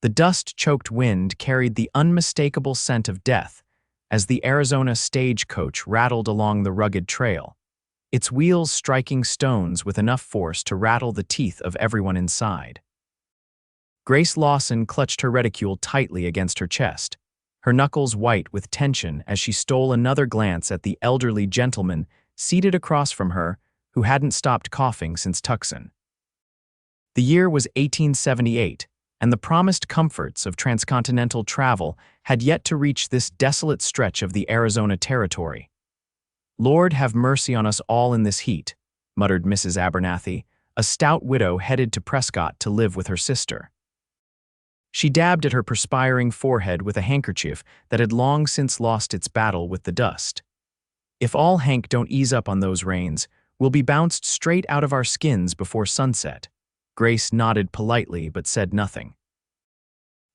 The dust-choked wind carried the unmistakable scent of death as the Arizona Stagecoach rattled along the rugged trail, its wheels striking stones with enough force to rattle the teeth of everyone inside. Grace Lawson clutched her reticule tightly against her chest, her knuckles white with tension as she stole another glance at the elderly gentleman seated across from her who hadn't stopped coughing since Tucson. The year was 1878, and the promised comforts of transcontinental travel had yet to reach this desolate stretch of the Arizona territory. "Lord have mercy on us all in this heat," muttered Mrs. Abernathy, a stout widow headed to Prescott to live with her sister. She dabbed at her perspiring forehead with a handkerchief that had long since lost its battle with the dust. "If all Hank don't ease up on those reins, we'll be bounced straight out of our skins before sunset." Grace nodded politely but said nothing.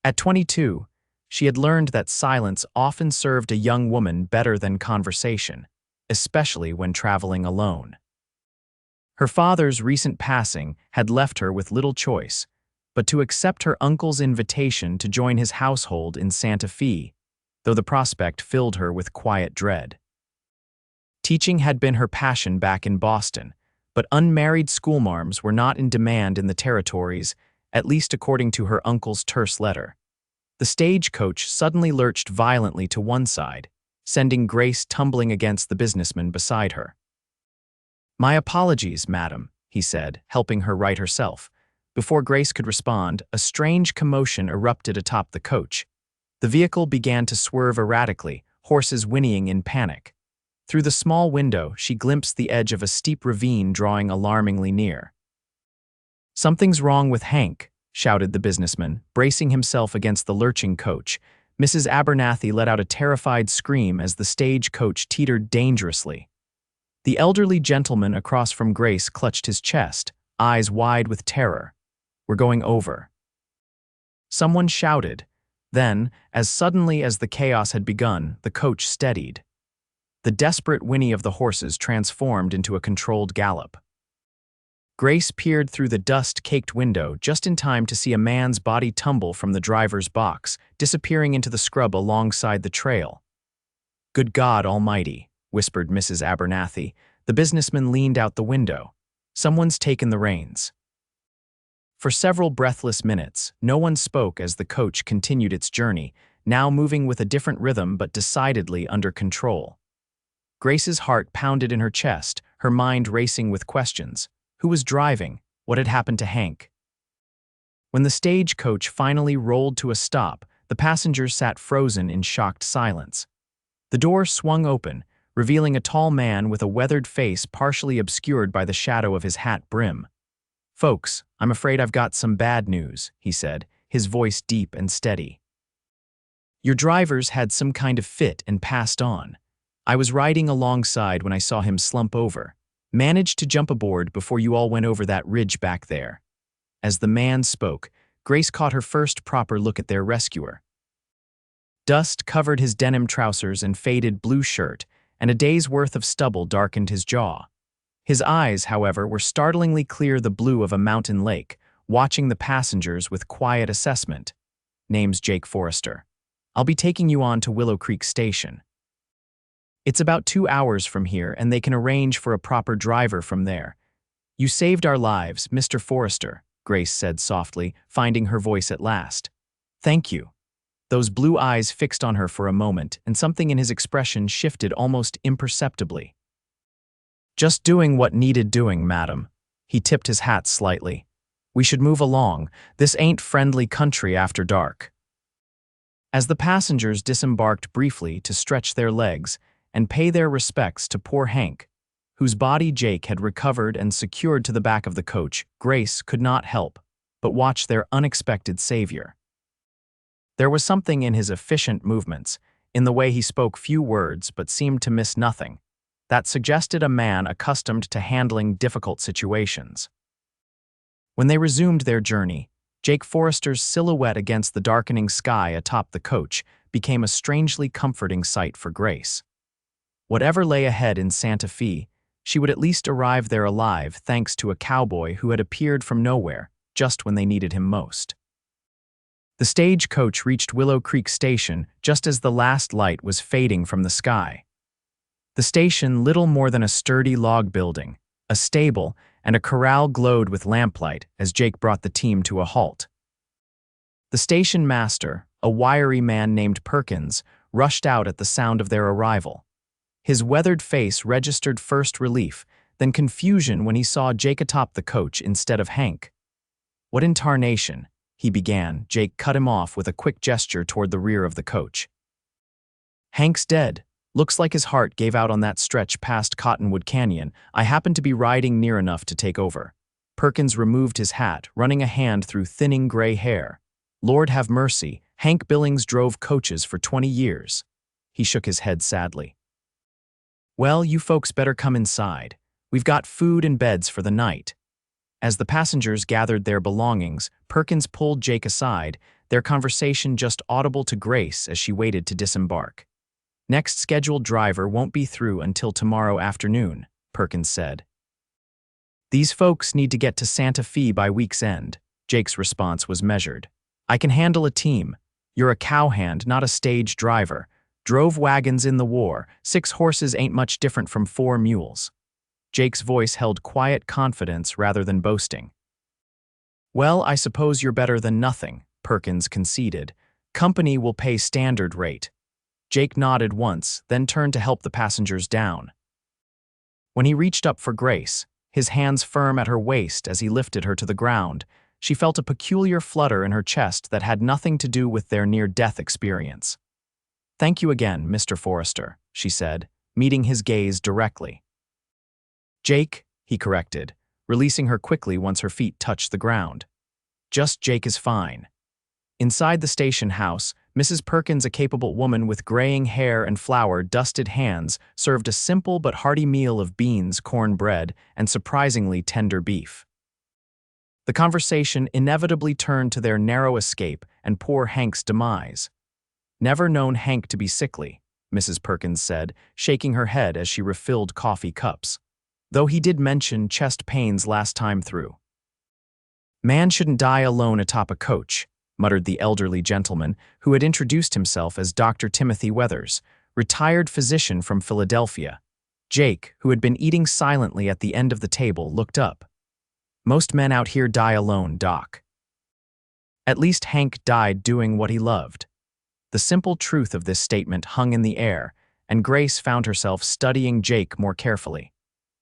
At 22, she had learned that silence often served a young woman better than conversation, especially when traveling alone. Her father's recent passing had left her with little choice but to accept her uncle's invitation to join his household in Santa Fe, though the prospect filled her with quiet dread. Teaching had been her passion back in Boston, but unmarried schoolmarms were not in demand in the territories, at least according to her uncle's terse letter. The stagecoach suddenly lurched violently to one side, sending Grace tumbling against the businessman beside her. "My apologies, madam," he said, helping her right herself. Before Grace could respond, a strange commotion erupted atop the coach. The vehicle began to swerve erratically, horses whinnying in panic. Through the small window, she glimpsed the edge of a steep ravine drawing alarmingly near. "Something's wrong with Hank," shouted the businessman, bracing himself against the lurching coach. Mrs. Abernathy let out a terrified scream as the stagecoach teetered dangerously. The elderly gentleman across from Grace clutched his chest, eyes wide with terror. "We're going over," someone shouted. Then, as suddenly as the chaos had begun, the coach steadied. The desperate whinny of the horses transformed into a controlled gallop. Grace peered through the dust-caked window just in time to see a man's body tumble from the driver's box, disappearing into the scrub alongside the trail. "Good God Almighty," whispered Mrs. Abernathy. The businessman leaned out the window. "Someone's taken the reins." For several breathless minutes, no one spoke as the coach continued its journey, now moving with a different rhythm but decidedly under control. Grace's heart pounded in her chest, her mind racing with questions. Who was driving? What had happened to Hank? When the stagecoach finally rolled to a stop, the passengers sat frozen in shocked silence. The door swung open, revealing a tall man with a weathered face partially obscured by the shadow of his hat brim. "Folks, I'm afraid I've got some bad news," he said, his voice deep and steady. "Your driver's had some kind of fit and passed on. I was riding alongside when I saw him slump over. Managed to jump aboard before you all went over that ridge back there." As the man spoke, Grace caught her first proper look at their rescuer. Dust covered his denim trousers and faded blue shirt, and a day's worth of stubble darkened his jaw. His eyes, however, were startlingly clear, the blue of a mountain lake, watching the passengers with quiet assessment. "Name's Jake Forrester. I'll be taking you on to Willow Creek Station. It's about 2 hours from here, and they can arrange for a proper driver from there. You saved our lives, Mr. Forrester," Grace said softly, finding her voice at last. "Thank you." Those blue eyes fixed on her for a moment, and something in his expression shifted almost imperceptibly. "Just doing what needed doing, madam." He tipped his hat slightly. "We should move along. This ain't friendly country after dark." As the passengers disembarked briefly to stretch their legs and pay their respects to poor Hank, whose body Jake had recovered and secured to the back of the coach, Grace could not help but watch their unexpected savior. There was something in his efficient movements, in the way he spoke few words but seemed to miss nothing, that suggested a man accustomed to handling difficult situations. When they resumed their journey, Jake Forrester's silhouette against the darkening sky atop the coach became a strangely comforting sight for Grace. Whatever lay ahead in Santa Fe, she would at least arrive there alive thanks to a cowboy who had appeared from nowhere just when they needed him most. The stagecoach reached Willow Creek Station just as the last light was fading from the sky. The station, little more than a sturdy log building, a stable, and a corral glowed with lamplight as Jake brought the team to a halt. The station master, a wiry man named Perkins, rushed out at the sound of their arrival. His weathered face registered first relief, then confusion when he saw Jake atop the coach instead of Hank. "What in tarnation?" he began. Jake cut him off with a quick gesture toward the rear of the coach. "Hank's dead. Looks like his heart gave out on that stretch past Cottonwood Canyon. I happened to be riding near enough to take over." Perkins removed his hat, running a hand through thinning gray hair. "Lord have mercy, Hank Billings drove coaches for 20 years. He shook his head sadly. "Well, you folks better come inside. We've got food and beds for the night." As the passengers gathered their belongings, Perkins pulled Jake aside, their conversation just audible to Grace as she waited to disembark. "Next scheduled driver won't be through until tomorrow afternoon," Perkins said. "These folks need to get to Santa Fe by week's end." Jake's response was measured. "I can handle a team. You're a cowhand, not a stage driver. Drove wagons in the war. 6 horses ain't much different from 4 mules." Jake's voice held quiet confidence rather than boasting. "Well, I suppose you're better than nothing," Perkins conceded. "Company will pay standard rate." Jake nodded once, then turned to help the passengers down. When he reached up for Grace, his hands firm at her waist as he lifted her to the ground, she felt a peculiar flutter in her chest that had nothing to do with their near-death experience. "Thank you again, Mr. Forrester," she said, meeting his gaze directly. "Jake," he corrected, releasing her quickly once her feet touched the ground. "Just Jake is fine." Inside the station house, Mrs. Perkins, a capable woman with graying hair and flour-dusted hands, served a simple but hearty meal of beans, cornbread, and surprisingly tender beef. The conversation inevitably turned to their narrow escape and poor Hank's demise. "Never known Hank to be sickly," Mrs. Perkins said, shaking her head as she refilled coffee cups. "Though he did mention chest pains last time through." "Man shouldn't die alone atop a coach," muttered the elderly gentleman who had introduced himself as Dr. Timothy Weathers, retired physician from Philadelphia. Jake, who had been eating silently at the end of the table, looked up. "Most men out here die alone, Doc." At least Hank died doing what he loved. The simple truth of this statement hung in the air, and Grace found herself studying Jake more carefully.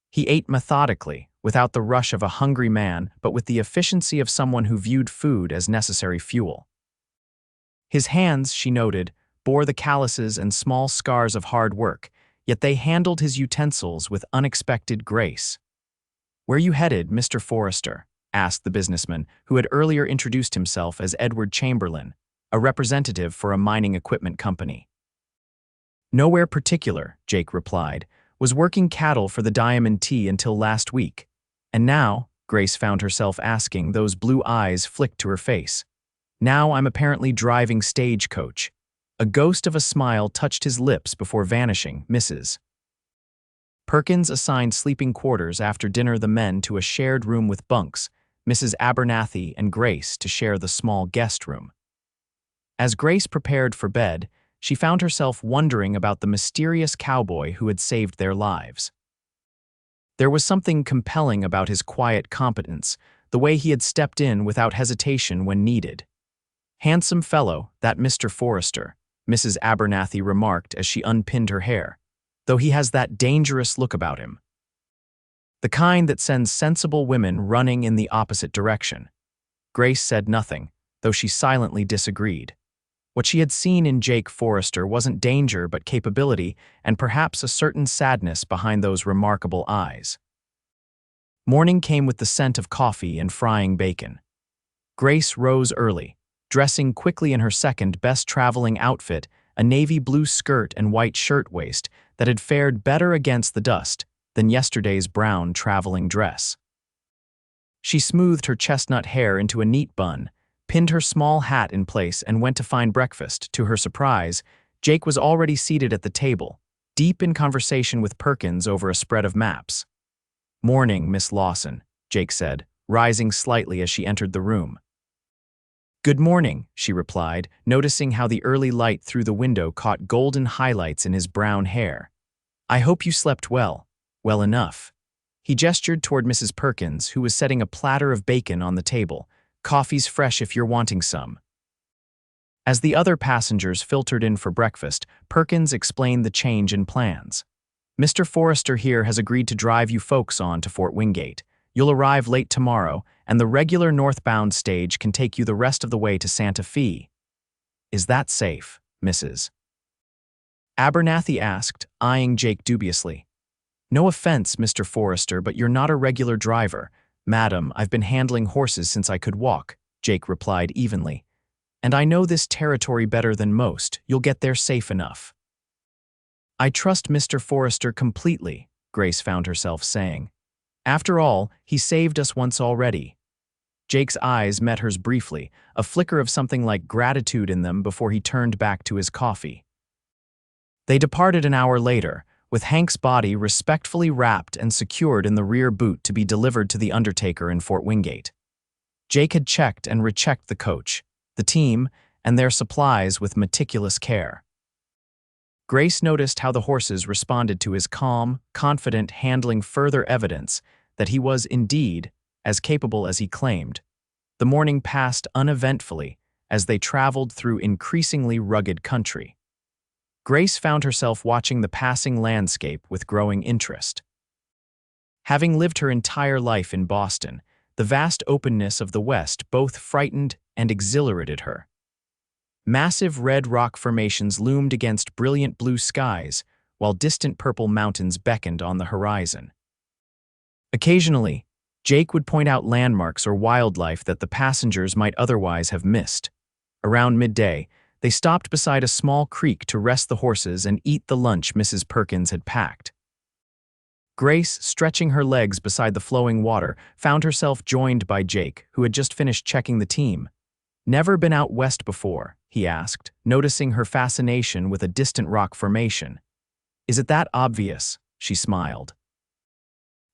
He ate methodically, without the rush of a hungry man, but with the efficiency of someone who viewed food as necessary fuel. His hands, she noted, bore the calluses and small scars of hard work, yet they handled his utensils with unexpected grace. "Where you headed, Mr. Forrester?" asked the businessman, who had earlier introduced himself as Edward Chamberlain, a representative for a mining equipment company. "Nowhere particular," Jake replied. "Was working cattle for the Diamond T until last week. And now," Grace found herself asking, those blue eyes flicked to her face, "now I'm apparently driving Stagecoach." A ghost of a smile touched his lips before vanishing. "Mrs. Perkins assigned sleeping quarters after dinner the men to a shared room with bunks, Mrs. Abernathy and Grace to share the small guest room. As Grace prepared for bed, she found herself wondering about the mysterious cowboy who had saved their lives. There was something compelling about his quiet competence, the way he had stepped in without hesitation when needed. "Handsome fellow, that Mr. Forrester," Mrs. Abernathy remarked as she unpinned her hair, "though he has that dangerous look about him. The kind that sends sensible women running in the opposite direction." Grace said nothing, though she silently disagreed. What she had seen in Jake Forrester wasn't danger but capability, and perhaps a certain sadness behind those remarkable eyes. Morning came with the scent of coffee and frying bacon. Grace rose early, dressing quickly in her second-best traveling outfit, a navy blue skirt and white shirtwaist that had fared better against the dust than yesterday's brown traveling dress. She smoothed her chestnut hair into a neat bun, pinned her small hat in place, and went to find breakfast. To her surprise, Jake was already seated at the table, deep in conversation with Perkins over a spread of maps. "Morning, Miss Lawson," Jake said, rising slightly as she entered the room. "Good morning," she replied, noticing how the early light through the window caught golden highlights in his brown hair. "I hope you slept well. Well enough." He gestured toward Mrs. Perkins, who was setting a platter of bacon on the table. "Coffee's fresh if you're wanting some." As the other passengers filtered in for breakfast, Perkins explained the change in plans. "Mr. Forrester here has agreed to drive you folks on to Fort Wingate. You'll arrive late tomorrow, and the regular northbound stage can take you the rest of the way to Santa Fe." "Is that safe, Mrs.?" Abernathy asked, eyeing Jake dubiously. "No offense, Mr. Forrester, but you're not a regular driver. Madam, I've been handling horses since I could walk," Jake replied evenly. "And I know this territory better than most. You'll get there safe enough." "I trust Mr. Forrester completely," Grace found herself saying. "After all, he saved us once already." Jake's eyes met hers briefly, a flicker of something like gratitude in them before he turned back to his coffee. They departed an hour later, with Hank's body respectfully wrapped and secured in the rear boot to be delivered to the undertaker in Fort Wingate. Jake had checked and rechecked the coach, the team, and their supplies with meticulous care. Grace noticed how the horses responded to his calm, confident handling, further evidence that he was indeed as capable as he claimed. The morning passed uneventfully as they traveled through increasingly rugged country. Grace found herself watching the passing landscape with growing interest. Having lived her entire life in Boston, the vast openness of the West both frightened and exhilarated her. Massive red rock formations loomed against brilliant blue skies, while distant purple mountains beckoned on the horizon. Occasionally, Jake would point out landmarks or wildlife that the passengers might otherwise have missed. Around midday, they stopped beside a small creek to rest the horses and eat the lunch Mrs. Perkins had packed. Grace, stretching her legs beside the flowing water, found herself joined by Jake, who had just finished checking the team. "Never been out west before?" he asked, noticing her fascination with a distant rock formation. "Is it that obvious?" she smiled.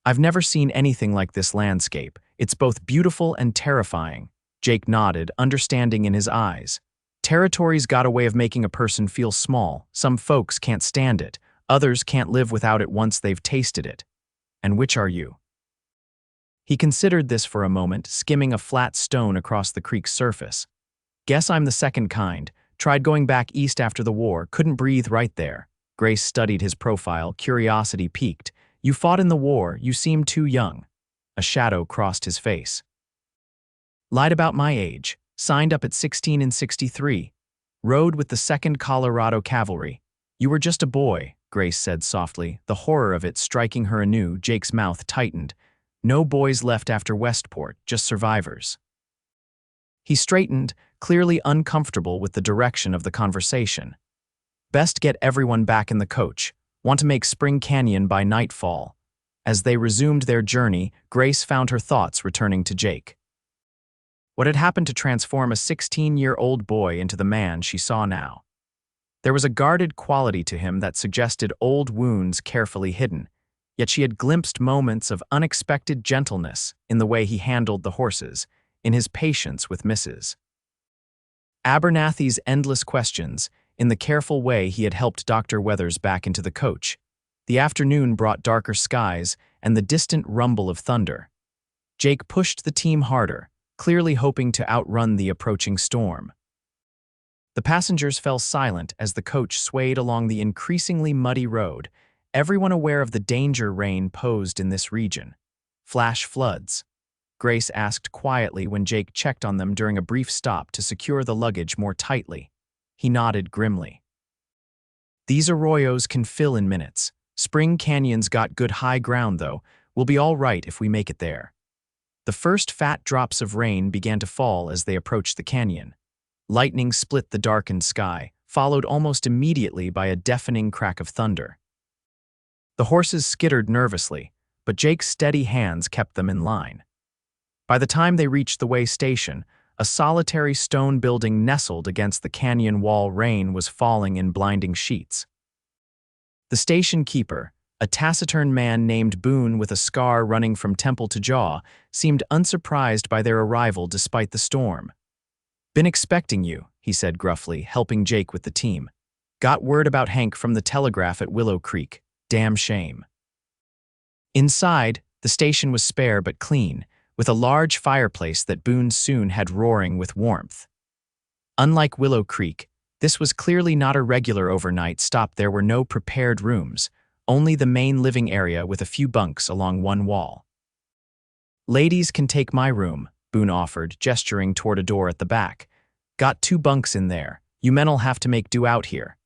"I've never seen anything like this landscape. It's both beautiful and terrifying." Jake nodded, understanding in his eyes. "Territory's got a way of making a person feel small. Some folks can't stand it. Others can't live without it once they've tasted it. And which are you?" He considered this for a moment, skimming a flat stone across the creek's surface. "Guess I'm the second kind. Tried going back east after the war, couldn't breathe right there." Grace studied his profile, curiosity piqued. "You fought in the war, you seem too young." A shadow crossed his face. "Lied about my age. Signed up at 16 in '63. Rode with the 2nd Colorado Cavalry." "You were just a boy," Grace said softly, the horror of it striking her anew. Jake's mouth tightened. "No boys left after Westport, just survivors." He straightened, clearly uncomfortable with the direction of the conversation. "Best get everyone back in the coach. Want to make Spring Canyon by nightfall." As they resumed their journey, Grace found her thoughts returning to Jake. What had happened to transform a 16-year-old boy into the man she saw now? There was a guarded quality to him that suggested old wounds carefully hidden, yet she had glimpsed moments of unexpected gentleness in the way he handled the horses, in his patience with Mrs. Abernathy's endless questions, in the careful way he had helped Dr. Weathers back into the coach. The afternoon brought darker skies and the distant rumble of thunder. Jake pushed the team harder, clearly hoping to outrun the approaching storm. The passengers fell silent as the coach swayed along the increasingly muddy road, everyone aware of the danger rain posed in this region. "Flash floods?" Grace asked quietly when Jake checked on them during a brief stop to secure the luggage more tightly. He nodded grimly. "These arroyos can fill in minutes. Spring Canyon's got good high ground, though. We'll be all right if we make it there." The first fat drops of rain began to fall as they approached the canyon. Lightning split the darkened sky, followed almost immediately by a deafening crack of thunder. The horses skittered nervously, but Jake's steady hands kept them in line. By the time they reached the way station, a solitary stone building nestled against the canyon wall. Rain was falling in blinding sheets. The station keeper, a taciturn man named Boone with a scar running from temple to jaw, seemed unsurprised by their arrival despite the storm. "Been expecting you," he said gruffly, helping Jake with the team. "Got word about Hank from the telegraph at Willow Creek. Damn shame." Inside, the station was spare but clean, with a large fireplace that Boone soon had roaring with warmth. Unlike Willow Creek, this was clearly not a regular overnight stop. There were no prepared rooms, only the main living area with a few bunks along one wall. "Ladies can take my room," Boone offered, gesturing toward a door at the back. "Got 2 bunks in there. You men'll have to make do out here."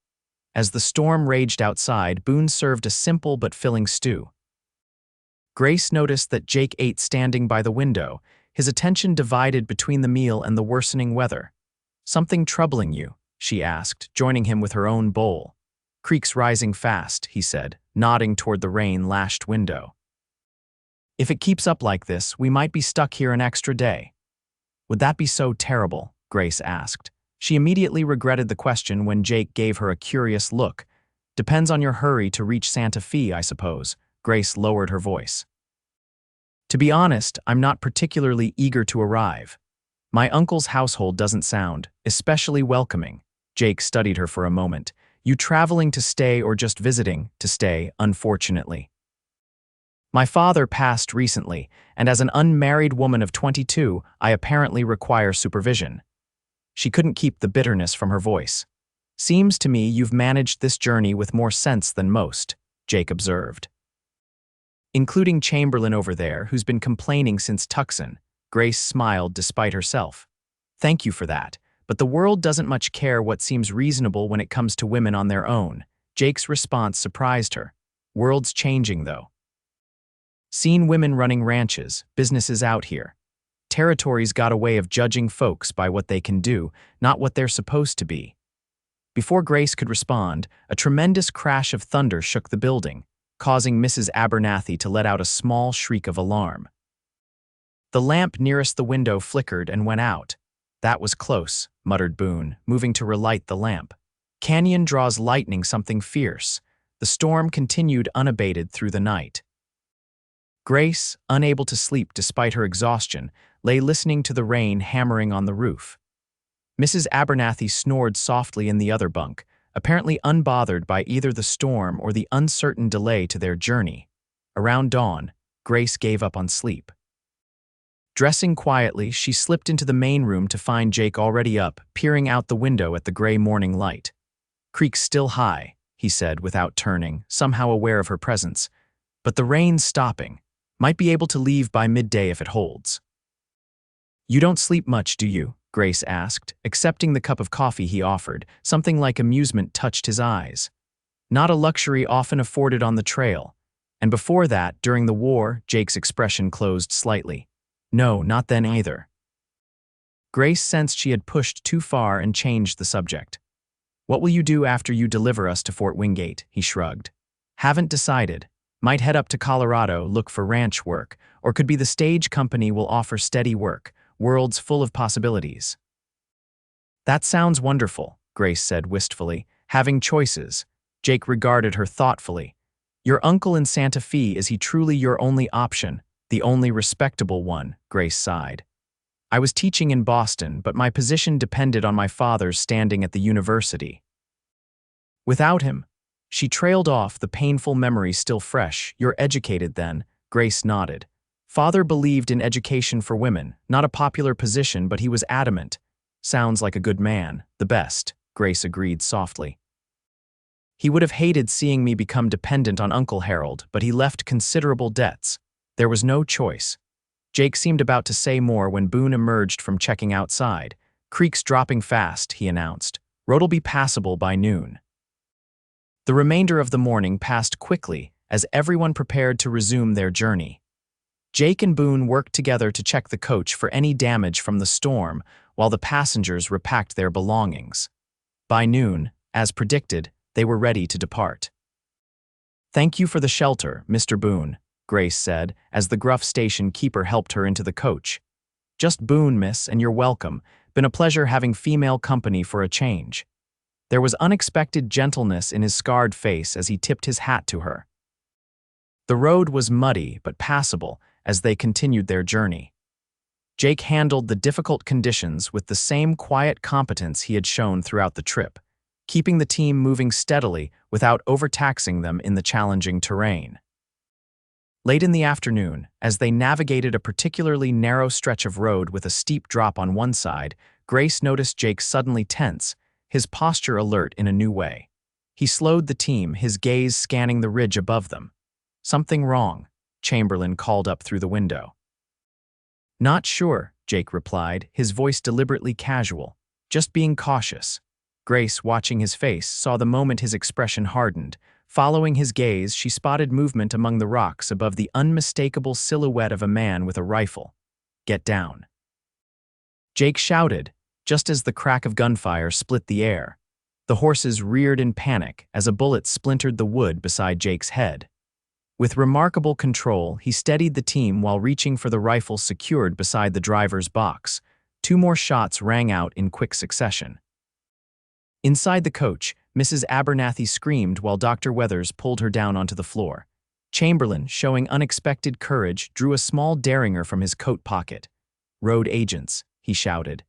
As the storm raged outside, Boone served a simple but filling stew. Grace noticed that Jake ate standing by the window, his attention divided between the meal and the worsening weather. "Something troubling you?" she asked, joining him with her own bowl. "Creek's rising fast," he said, nodding toward the rain-lashed window. "If it keeps up like this, we might be stuck here an extra day." "Would that be so terrible?" Grace asked. She immediately regretted the question when Jake gave her a curious look. "Depends on your hurry to reach Santa Fe, I suppose." Grace lowered her voice. "To be honest, I'm not particularly eager to arrive. My uncle's household doesn't sound especially welcoming." Jake studied her for a moment. "You traveling to stay or just visiting to stay, unfortunately?" "My father passed recently, and as an unmarried woman of 22, I apparently require supervision." She couldn't keep the bitterness from her voice. "Seems to me you've managed this journey with more sense than most," Jake observed. "Including Chamberlain over there, who's been complaining since Tucson." Grace smiled despite herself. "Thank you for that, but the world doesn't much care what seems reasonable when it comes to women on their own." Jake's response surprised her. "World's changing, though. Seen women running ranches, businesses out here. Territory's got a way of judging folks by what they can do, not what they're supposed to be." Before Grace could respond, a tremendous crash of thunder shook the building, causing Mrs. Abernathy to let out a small shriek of alarm. The lamp nearest the window flickered and went out. "That was close," muttered Boone, moving to relight the lamp. "Canyon draws lightning something fierce." The storm continued unabated through the night. Grace, unable to sleep despite her exhaustion, lay listening to the rain hammering on the roof. Mrs. Abernathy snored softly in the other bunk, apparently unbothered by either the storm or the uncertain delay to their journey. Around dawn, Grace gave up on sleep. Dressing quietly, she slipped into the main room to find Jake already up, peering out the window at the gray morning light. "Creek's still high," he said without turning, somehow aware of her presence. "But the rain's stopping. Might be able to leave by midday if it holds." "You don't sleep much, do you?" Grace asked, accepting the cup of coffee he offered. Something like amusement touched his eyes. Not a luxury often afforded on the trail. And before that, during the war, Jake's expression closed slightly. "No, not then either." Grace sensed she had pushed too far and changed the subject. "What will you do after you deliver us to Fort Wingate?" he shrugged. "Haven't decided. Might head up to Colorado, look for ranch work, or could be the stage company will offer steady work. World's full of possibilities." "That sounds wonderful," Grace said wistfully. "Having choices." Jake regarded her thoughtfully. "Your uncle in Santa Fe, is he truly your only option? The only respectable one?" Grace sighed. "I was teaching in Boston, but my position depended on my father's standing at the university." "Without him?" She trailed off, the painful memory still fresh. "You're educated then?" Grace nodded. "Father believed in education for women, not a popular position, but he was adamant." "Sounds like a good man, the best," Grace agreed softly. "He would have hated seeing me become dependent on Uncle Harold, but he left considerable debts. There was no choice." Jake seemed about to say more when Boone emerged from checking outside. "Creek's dropping fast," he announced. "Road'll be passable by noon." The remainder of the morning passed quickly as everyone prepared to resume their journey. Jake and Boone worked together to check the coach for any damage from the storm, while the passengers repacked their belongings. By noon, as predicted, they were ready to depart. "Thank you for the shelter, Mr. Boone," Grace said, as the gruff station keeper helped her into the coach. "Just Boone, miss, and you're welcome. Been a pleasure having female company for a change." There was unexpected gentleness in his scarred face as he tipped his hat to her. The road was muddy but passable as they continued their journey. Jake handled the difficult conditions with the same quiet competence he had shown throughout the trip, keeping the team moving steadily without overtaxing them in the challenging terrain. Late in the afternoon, as they navigated a particularly narrow stretch of road with a steep drop on one side, Grace noticed Jake suddenly tense, his posture alert in a new way. He slowed the team, his gaze scanning the ridge above them. "Something wrong," Chamberlain called up through the window. "Not sure," Jake replied, his voice deliberately casual. "Just being cautious." Grace, watching his face, saw the moment his expression hardened. Following his gaze, she spotted movement among the rocks above the unmistakable silhouette of a man with a rifle. "Get down." Jake shouted, just as the crack of gunfire split the air. The horses reared in panic as a bullet splintered the wood beside Jake's head. With remarkable control, he steadied the team while reaching for the rifle secured beside the driver's box. 2 more shots rang out in quick succession. Inside the coach, Mrs. Abernathy screamed while Dr. Weathers pulled her down onto the floor. Chamberlain, showing unexpected courage, drew a small derringer from his coat pocket. "Road agents," he shouted.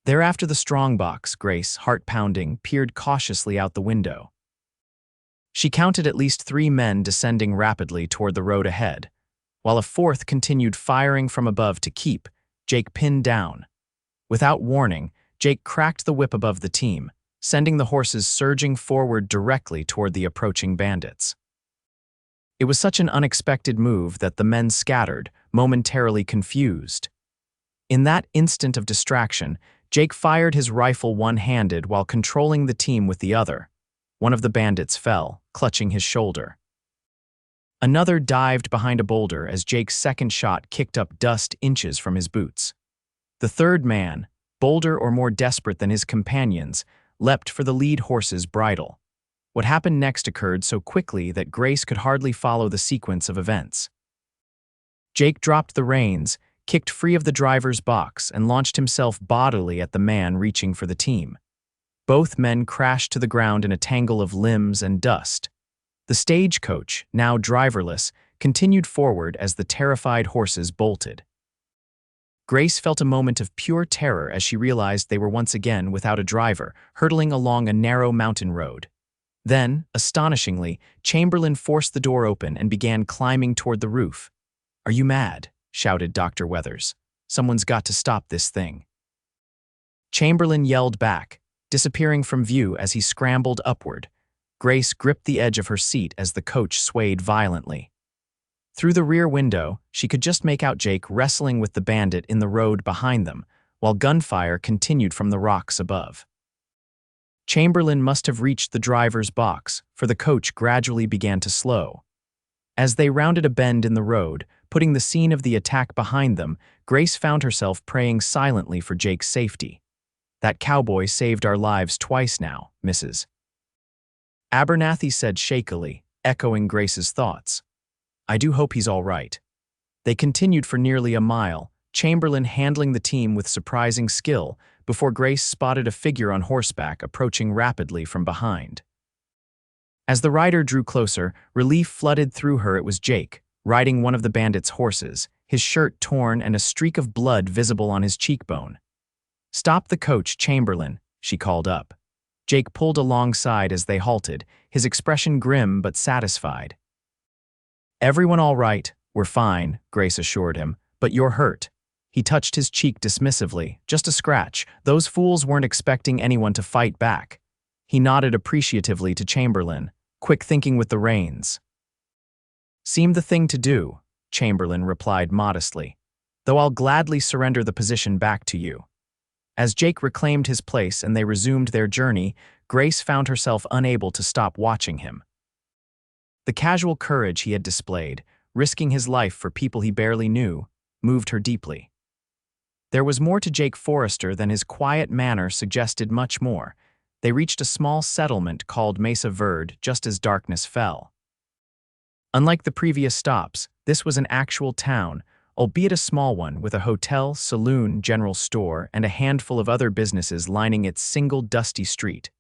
Thereafter the strongbox, Grace, heart-pounding, peered cautiously out the window. She counted at least 3 men descending rapidly toward the road ahead, while a 4th continued firing from above to keep Jake pinned down. Without warning, Jake cracked the whip above the team, sending the horses surging forward directly toward the approaching bandits. It was such an unexpected move that the men scattered, momentarily confused. In that instant of distraction, Jake fired his rifle one-handed while controlling the team with the other. One of the bandits fell, clutching his shoulder. Another dived behind a boulder as Jake's second shot kicked up dust inches from his boots. The third man, bolder or more desperate than his companions, leapt for the lead horse's bridle. What happened next occurred so quickly that Grace could hardly follow the sequence of events. Jake dropped the reins, kicked free of the driver's box, and launched himself bodily at the man reaching for the team. Both men crashed to the ground in a tangle of limbs and dust. The stagecoach, now driverless, continued forward as the terrified horses bolted. Grace felt a moment of pure terror as she realized they were once again without a driver, hurtling along a narrow mountain road. Then, astonishingly, Chamberlain forced the door open and began climbing toward the roof. "Are you mad?" shouted Dr. Weathers. "Someone's got to stop this thing." Chamberlain yelled back, disappearing from view as he scrambled upward. Grace gripped the edge of her seat as the coach swayed violently. Through the rear window, she could just make out Jake wrestling with the bandit in the road behind them, while gunfire continued from the rocks above. Chamberlain must have reached the driver's box, for the coach gradually began to slow. As they rounded a bend in the road, putting the scene of the attack behind them, Grace found herself praying silently for Jake's safety. "That cowboy saved our lives twice now, Mrs. Abernathy said shakily, echoing Grace's thoughts. "I do hope he's all right." They continued for nearly a mile, Chamberlain handling the team with surprising skill, before Grace spotted a figure on horseback approaching rapidly from behind. As the rider drew closer, relief flooded through her. It was Jake, riding one of the bandits' horses, his shirt torn and a streak of blood visible on his cheekbone. "Stop the coach, Chamberlain," she called up. Jake pulled alongside as they halted, his expression grim but satisfied. "Everyone all right? We're fine," Grace assured him, "but you're hurt." He touched his cheek dismissively. "Just a scratch. Those fools weren't expecting anyone to fight back." He nodded appreciatively to Chamberlain, quick thinking with the reins. "Seemed the thing to do," Chamberlain replied modestly, "though I'll gladly surrender the position back to you." As Jake reclaimed his place and they resumed their journey, Grace found herself unable to stop watching him. The casual courage he had displayed, risking his life for people he barely knew, moved her deeply. There was more to Jake Forrester than his quiet manner suggested. Much more. They reached a small settlement called Mesa Verde just as darkness fell. Unlike the previous stops, this was an actual town, albeit a small one, with a hotel, saloon, general store, and a handful of other businesses lining its single dusty street.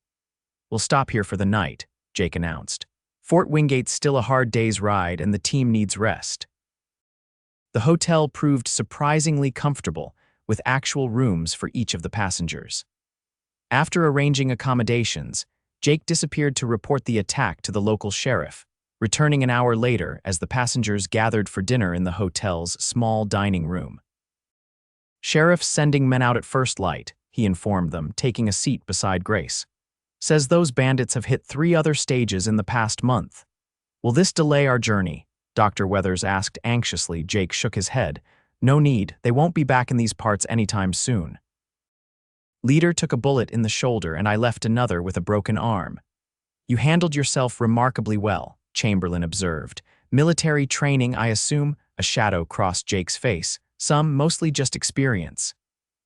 "We'll stop here for the night," Jake announced. "Fort Wingate's still a hard day's ride and the team needs rest." The hotel proved surprisingly comfortable, with actual rooms for each of the passengers. After arranging accommodations, Jake disappeared to report the attack to the local sheriff, returning an hour later as the passengers gathered for dinner in the hotel's small dining room. "Sheriff's sending men out at first light," he informed them, taking a seat beside Grace. "Says those bandits have hit 3 other stages in the past month. Will this delay our journey?" Dr. Weathers asked anxiously. Jake shook his head. "No need, they won't be back in these parts anytime soon. Leader took a bullet in the shoulder and I left another with a broken arm." "You handled yourself remarkably well," Chamberlain observed. "Military training, I assume?" A shadow crossed Jake's face. "Some, mostly just experience."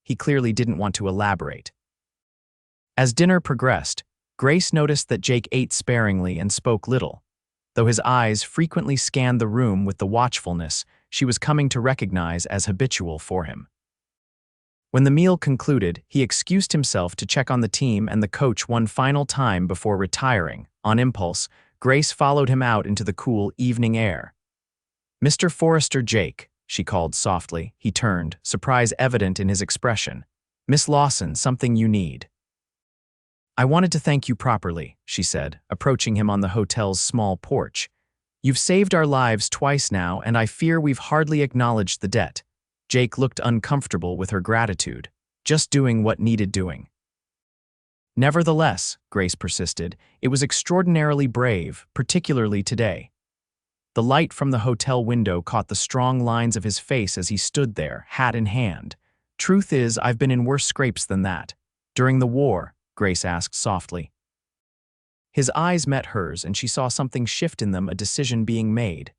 He clearly didn't want to elaborate. As dinner progressed, Grace noticed that Jake ate sparingly and spoke little. Though his eyes frequently scanned the room with the watchfulness she was coming to recognize as habitual for him. When the meal concluded, he excused himself to check on the team and the coach one final time before retiring. On impulse, Grace followed him out into the cool evening air. "Mr. Forrester, Jake," she called softly. He turned, surprise evident in his expression. "Miss Lawson, something you need." "I wanted to thank you properly," she said, approaching him on the hotel's small porch. "You've saved our lives twice now, and I fear we've hardly acknowledged the debt." Jake looked uncomfortable with her gratitude, just doing what needed doing. "Nevertheless," Grace persisted, "it was extraordinarily brave, particularly today." The light from the hotel window caught the strong lines of his face as he stood there, hat in hand. "Truth is, I've been in worse scrapes than that." "During the war?" Grace asked softly. His eyes met hers and she saw something shift in them, a decision being made.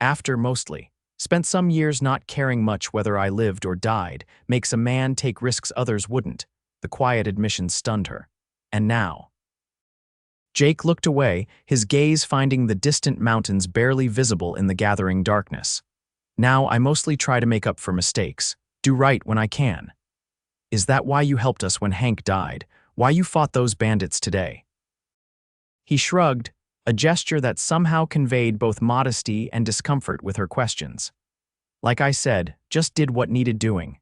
"After, mostly. Spent some years not caring much whether I lived or died. Makes a man take risks others wouldn't." The quiet admission stunned her. "And now?" Jake looked away, his gaze finding the distant mountains barely visible in the gathering darkness. "Now I mostly try to make up for mistakes. Do right when I can." "Is that why you helped us when Hank died? Why you fought those bandits today?" He shrugged, a gesture that somehow conveyed both modesty and discomfort with her questions. "Like I said, just did what needed doing."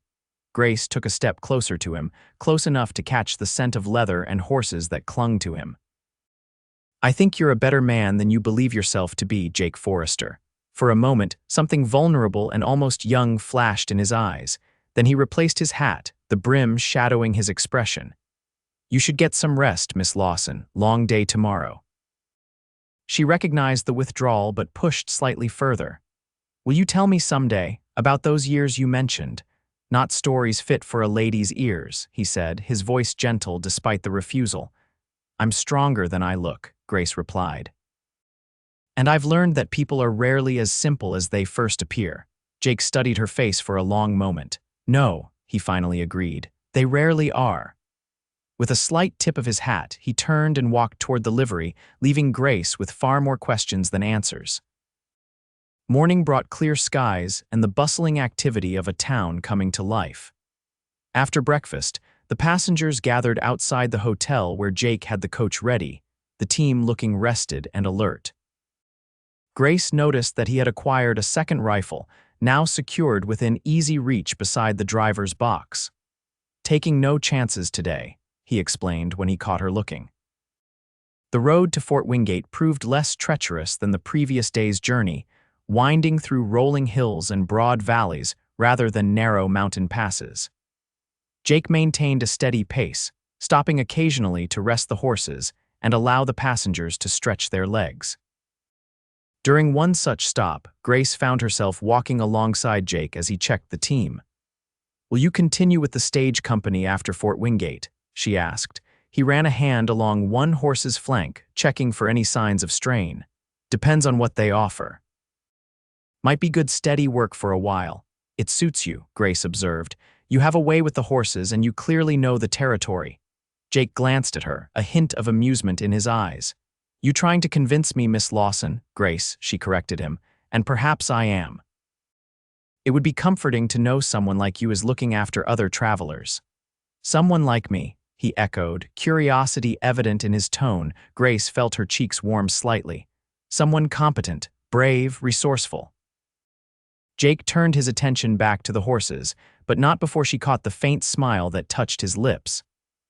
Grace took a step closer to him, close enough to catch the scent of leather and horses that clung to him. "I think you're a better man than you believe yourself to be, Jake Forrester." For a moment, something vulnerable and almost young flashed in his eyes. Then he replaced his hat, the brim shadowing his expression. "You should get some rest, Miss Lawson. Long day tomorrow." She recognized the withdrawal but pushed slightly further. "Will you tell me someday about those years you mentioned? Not stories fit for a lady's ears," he said, his voice gentle despite the refusal. "I'm stronger than I look," Grace replied. "And I've learned that people are rarely as simple as they first appear." Jake studied her face for a long moment. "No," he finally agreed, "they rarely are." With a slight tip of his hat, he turned and walked toward the livery, leaving Grace with far more questions than answers. Morning brought clear skies and the bustling activity of a town coming to life. After breakfast, the passengers gathered outside the hotel where Jake had the coach ready, the team looking rested and alert. Grace noticed that he had acquired a second rifle, now secured within easy reach beside the driver's box. "Taking no chances today," he explained when he caught her looking. The road to Fort Wingate proved less treacherous than the previous day's journey, winding through rolling hills and broad valleys rather than narrow mountain passes. Jake maintained a steady pace, stopping occasionally to rest the horses and allow the passengers to stretch their legs. During one such stop, Grace found herself walking alongside Jake as he checked the team. "Will you continue with the stage company after Fort Wingate?" she asked. He ran a hand along one horse's flank, checking for any signs of strain. "Depends on what they offer." "Might be good steady work for a while." "It suits you," Grace observed. "You have a way with the horses and you clearly know the territory." Jake glanced at her, a hint of amusement in his eyes. "You trying to convince me, Miss Lawson?" "Grace," she corrected him, "and perhaps I am. It would be comforting to know someone like you is looking after other travelers." "Someone like me," he echoed, curiosity evident in his tone. Grace felt her cheeks warm slightly. "Someone competent, brave, resourceful." Jake turned his attention back to the horses, but not before she caught the faint smile that touched his lips.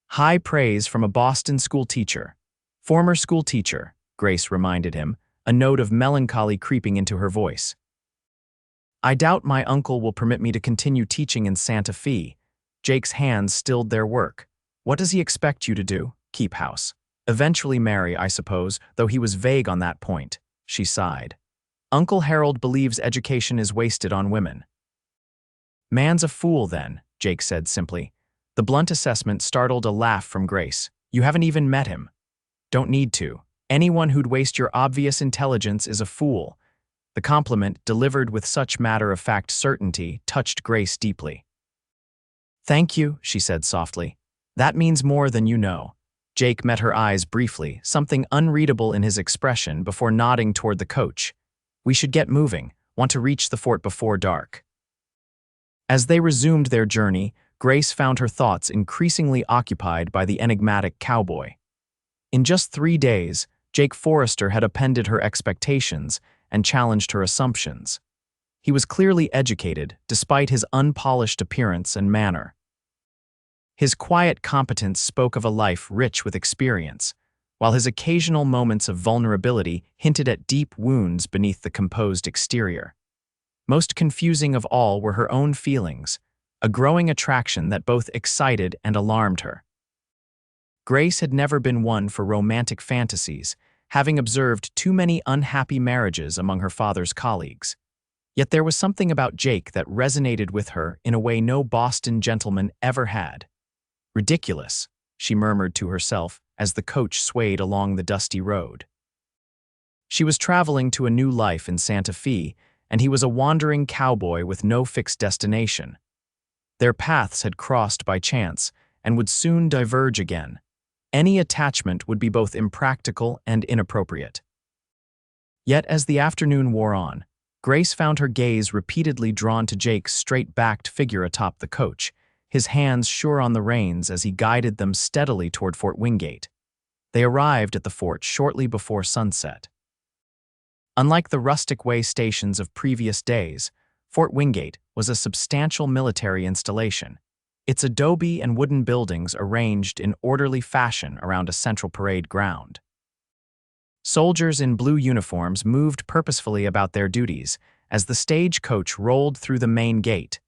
High praise from a Boston school teacher. Former school teacher, Grace reminded him, a note of melancholy creeping into her voice. I doubt my uncle will permit me to continue teaching in Santa Fe. Jake's hands stilled their work. What does he expect you to do? Keep house. Eventually marry, I suppose, though he was vague on that point. She sighed. Uncle Harold believes education is wasted on women. Man's a fool then, Jake said simply. The blunt assessment startled a laugh from Grace. You haven't even met him. Don't need to. Anyone who'd waste your obvious intelligence is a fool. The compliment, delivered with such matter-of-fact certainty, touched Grace deeply. Thank you, she said softly. That means more than you know. Jake met her eyes briefly, something unreadable in his expression, before nodding toward the coach. We should get moving. Want to reach the fort before dark. As they resumed their journey, Grace found her thoughts increasingly occupied by the enigmatic cowboy. In just 3 days, Jake Forrester had upended her expectations and challenged her assumptions. He was clearly educated, despite his unpolished appearance and manner. His quiet competence spoke of a life rich with experience, while his occasional moments of vulnerability hinted at deep wounds beneath the composed exterior. Most confusing of all were her own feelings, a growing attraction that both excited and alarmed her. Grace had never been one for romantic fantasies, having observed too many unhappy marriages among her father's colleagues. Yet there was something about Jake that resonated with her in a way no Boston gentleman ever had. Ridiculous, she murmured to herself as the coach swayed along the dusty road. She was traveling to a new life in Santa Fe, and he was a wandering cowboy with no fixed destination. Their paths had crossed by chance and would soon diverge again. Any attachment would be both impractical and inappropriate. Yet as the afternoon wore on, Grace found her gaze repeatedly drawn to Jake's straight-backed figure atop the coach, his hands sure on the reins as he guided them steadily toward Fort Wingate. They arrived at the fort shortly before sunset. Unlike the rustic way stations of previous days, Fort Wingate was a substantial military installation, its adobe and wooden buildings arranged in orderly fashion around a central parade ground. Soldiers in blue uniforms moved purposefully about their duties as the stagecoach rolled through the main gate.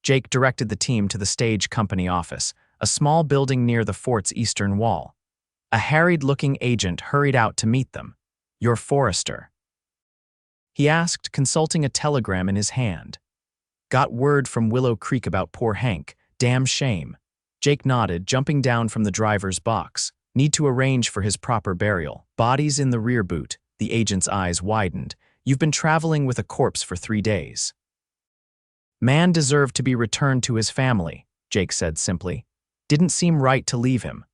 Jake directed the team to the stage company office, a small building near the fort's eastern wall. A harried-looking agent hurried out to meet them. "You're Forrester?" he asked, consulting a telegram in his hand. "Got word from Willow Creek about poor Hank. Damn shame." Jake nodded, jumping down from the driver's box. "Need to arrange for his proper burial. Body's in the rear boot." The agent's eyes widened. "You've been traveling with a corpse for 3 days." "Man deserved to be returned to his family," Jake said simply. "Didn't seem right to leave him."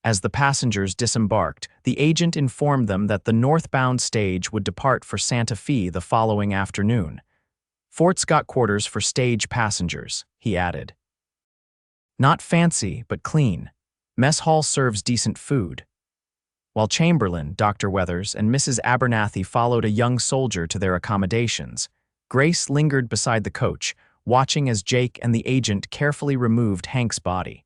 As the passengers disembarked, the agent informed them that the northbound stage would depart for Santa Fe the following afternoon. "Fort's got quarters for stage passengers," he added. "Not fancy, but clean. Mess hall serves decent food." While Chamberlain, Dr. Weathers, and Mrs. Abernathy followed a young soldier to their accommodations, Grace lingered beside the coach, watching as Jake and the agent carefully removed Hank's body.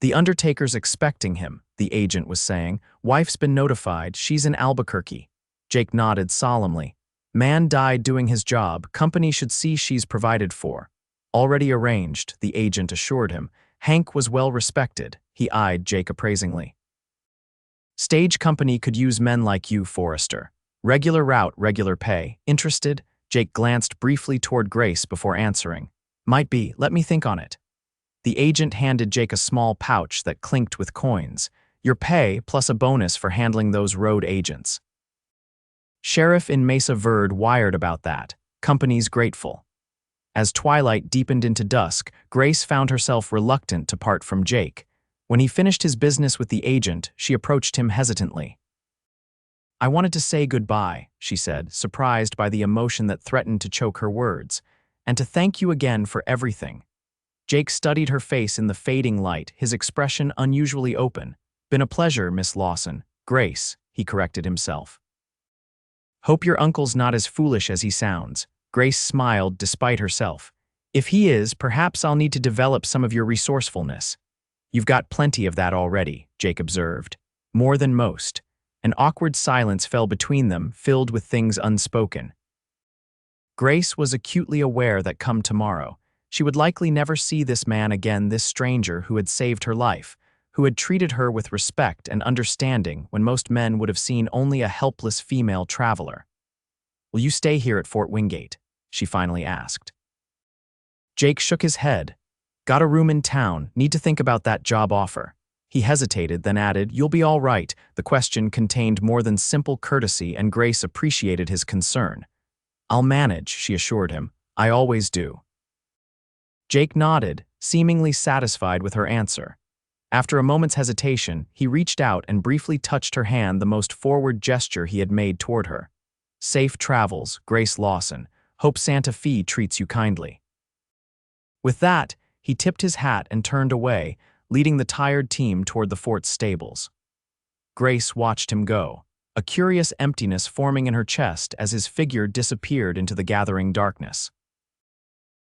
"The undertaker's expecting him," the agent was saying. "Wife's been notified. She's in Albuquerque." Jake nodded solemnly. "Man died doing his job. Company should see she's provided for." "Already arranged," the agent assured him. Hank was well respected. He eyed Jake appraisingly. "Stage company could use men like you, Forrester. Regular route, regular pay. Interested?" Jake glanced briefly toward Grace before answering. "Might be. Let me think on it." The agent handed Jake a small pouch that clinked with coins. "Your pay plus a bonus for handling those road agents." Sheriff in Mesa Verde wired about that. Company's grateful. As twilight deepened into dusk, Grace found herself reluctant to part from Jake. When he finished his business with the agent, she approached him hesitantly. "I wanted to say goodbye," she said, surprised by the emotion that threatened to choke her words, "and to thank you again for everything." Jake studied her face in the fading light, his expression unusually open. "Been a pleasure, Miss Lawson." "Grace," he corrected himself. "Hope your uncle's not as foolish as he sounds." Grace smiled despite herself. If he is, perhaps I'll need to develop some of your resourcefulness. You've got plenty of that already, Jake observed. More than most. An awkward silence fell between them, filled with things unspoken. Grace was acutely aware that come tomorrow, she would likely never see this man again, this stranger who had saved her life, who had treated her with respect and understanding when most men would have seen only a helpless female traveler. "Will you stay here at Fort Wingate?" she finally asked. Jake shook his head. "Got a room in town, need to think about that job offer." He hesitated, then added, "You'll be all right." The question contained more than simple courtesy, and Grace appreciated his concern. "I'll manage," she assured him. "I always do." Jake nodded, seemingly satisfied with her answer. After a moment's hesitation, he reached out and briefly touched her hand, the most forward gesture he had made toward her. "Safe travels, Grace Lawson. Hope Santa Fe treats you kindly." With that, he tipped his hat and turned away, leading the tired team toward the fort's stables. Grace watched him go, a curious emptiness forming in her chest as his figure disappeared into the gathering darkness.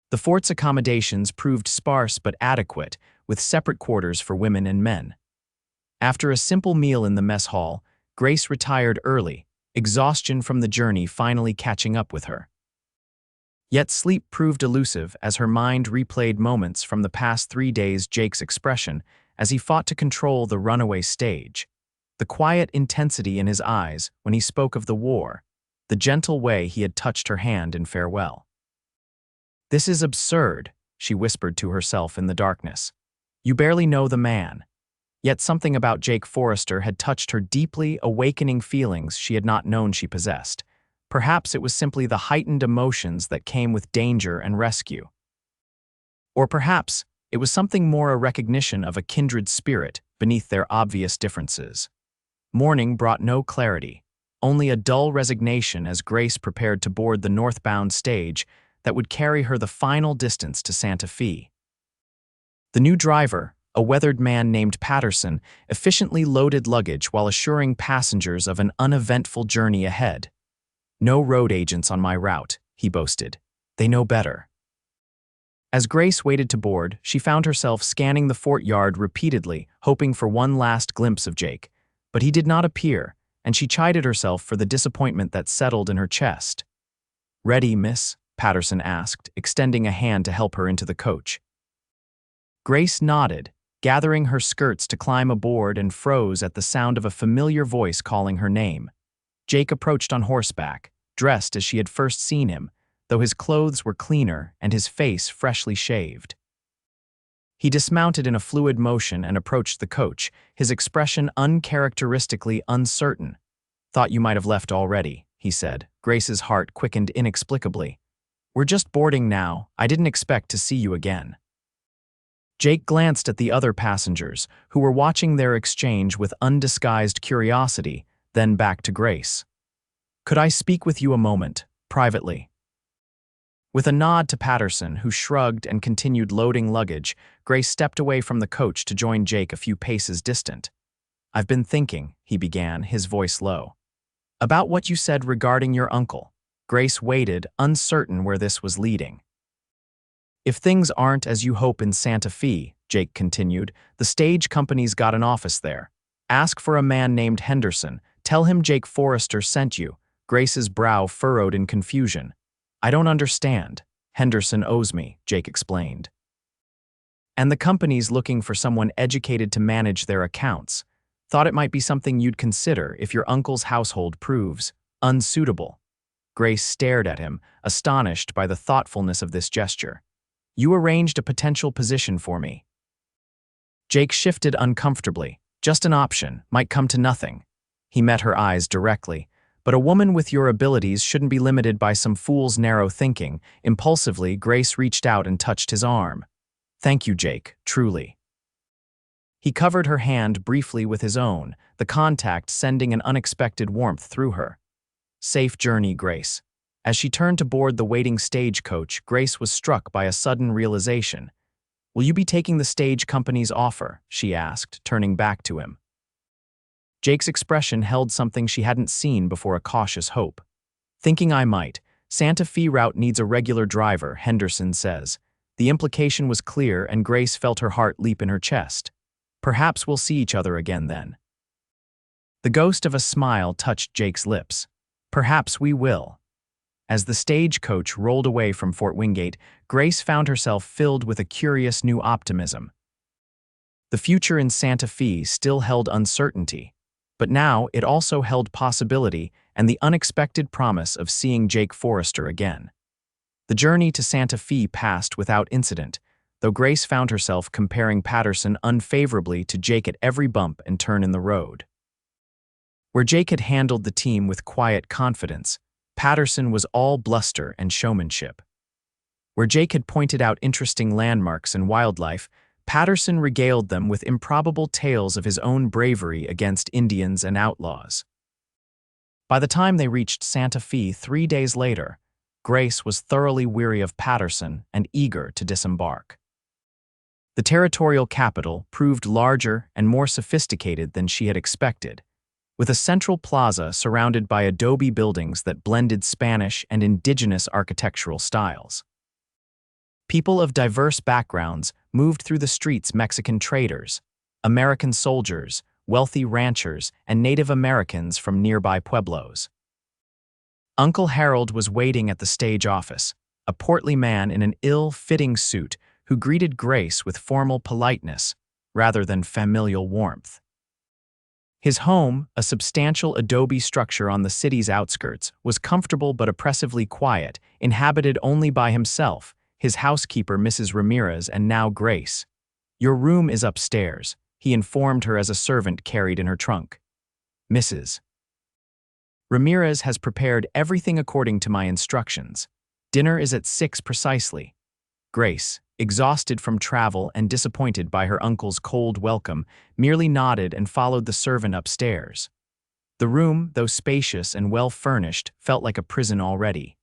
The fort's accommodations proved sparse but adequate, with separate quarters for women and men. After a simple meal in the mess hall, Grace retired early, exhaustion from the journey finally catching up with her. Yet sleep proved elusive as her mind replayed moments from the past 3 days. Jake's expression as he fought to control the runaway stage, the quiet intensity in his eyes when he spoke of the war, the gentle way he had touched her hand in farewell. "This is absurd," she whispered to herself in the darkness. "You barely know the man." Yet something about Jake Forrester had touched her deeply, awakening feelings she had not known she possessed. Perhaps it was simply the heightened emotions that came with danger and rescue. Or perhaps it was something more, a recognition of a kindred spirit beneath their obvious differences. Morning brought no clarity, only a dull resignation as Grace prepared to board the northbound stage that would carry her the final distance to Santa Fe. The new driver, a weathered man named Patterson, efficiently loaded luggage while assuring passengers of an uneventful journey ahead. "No road agents on my route," he boasted. "They know better." As Grace waited to board, she found herself scanning the fort yard repeatedly, hoping for one last glimpse of Jake. But he did not appear, and she chided herself for the disappointment that settled in her chest. "Ready, miss?" Patterson asked, extending a hand to help her into the coach. Grace nodded, gathering her skirts to climb aboard, and froze at the sound of a familiar voice calling her name. Jake approached on horseback, dressed as she had first seen him, though his clothes were cleaner and his face freshly shaved. He dismounted in a fluid motion and approached the coach, his expression uncharacteristically uncertain. "Thought you might have left already," he said. Grace's heart quickened inexplicably. "We're just boarding now. I didn't expect to see you again." Jake glanced at the other passengers, who were watching their exchange with undisguised curiosity, then back to Grace. "Could I speak with you a moment, privately?" With a nod to Patterson, who shrugged and continued loading luggage, Grace stepped away from the coach to join Jake a few paces distant. "I've been thinking," he began, his voice low, "about what you said regarding your uncle." Grace waited, uncertain where this was leading. "If things aren't as you hope in Santa Fe," Jake continued, "the stage company's got an office there. Ask for a man named Henderson. Tell him Jake Forrester sent you." Grace's brow furrowed in confusion. "I don't understand." "Henderson owes me," Jake explained. "And the company's looking for someone educated to manage their accounts. Thought it might be something you'd consider if your uncle's household proves unsuitable." Grace stared at him, astonished by the thoughtfulness of this gesture. "You arranged a potential position for me." Jake shifted uncomfortably. "Just an option, might come to nothing." He met her eyes directly. "But a woman with your abilities shouldn't be limited by some fool's narrow thinking." Impulsively, Grace reached out and touched his arm. "Thank you, Jake, truly." He covered her hand briefly with his own, the contact sending an unexpected warmth through her. "Safe journey, Grace." As she turned to board the waiting stagecoach, Grace was struck by a sudden realization. "Will you be taking the stage company's offer?" she asked, turning back to him. Jake's expression held something she hadn't seen before, a cautious hope. "Thinking I might. Santa Fe route needs a regular driver, Henderson says. The implication was clear, and Grace felt her heart leap in her chest. Perhaps we'll see each other again then. The ghost of a smile touched Jake's lips. Perhaps we will. As the stagecoach rolled away from Fort Wingate, Grace found herself filled with a curious new optimism. The future in Santa Fe still held uncertainty, but now it also held possibility and the unexpected promise of seeing Jake Forrester again. The journey to Santa Fe passed without incident, though Grace found herself comparing Patterson unfavorably to Jake at every bump and turn in the road. Where Jake had handled the team with quiet confidence, Patterson was all bluster and showmanship. Where Jake had pointed out interesting landmarks and wildlife, Patterson regaled them with improbable tales of his own bravery against Indians and outlaws. By the time they reached Santa Fe 3 days later, Grace was thoroughly weary of Patterson and eager to disembark. The territorial capital proved larger and more sophisticated than she had expected, with a central plaza surrounded by adobe buildings that blended Spanish and indigenous architectural styles. People of diverse backgrounds moved through the streets: Mexican traders, American soldiers, wealthy ranchers, and Native Americans from nearby pueblos. Uncle Harold was waiting at the stage office, a portly man in an ill-fitting suit who greeted Grace with formal politeness rather than familial warmth. His home, a substantial adobe structure on the city's outskirts, was comfortable but oppressively quiet, inhabited only by himself, his housekeeper Mrs. Ramirez, and now Grace. "Your room is upstairs," he informed her as a servant carried in her trunk. "Mrs. Ramirez has prepared everything according to my instructions. Dinner is at 6 precisely." Grace, exhausted from travel and disappointed by her uncle's cold welcome, merely nodded and followed the servant upstairs. The room, though spacious and well-furnished, felt like a prison already.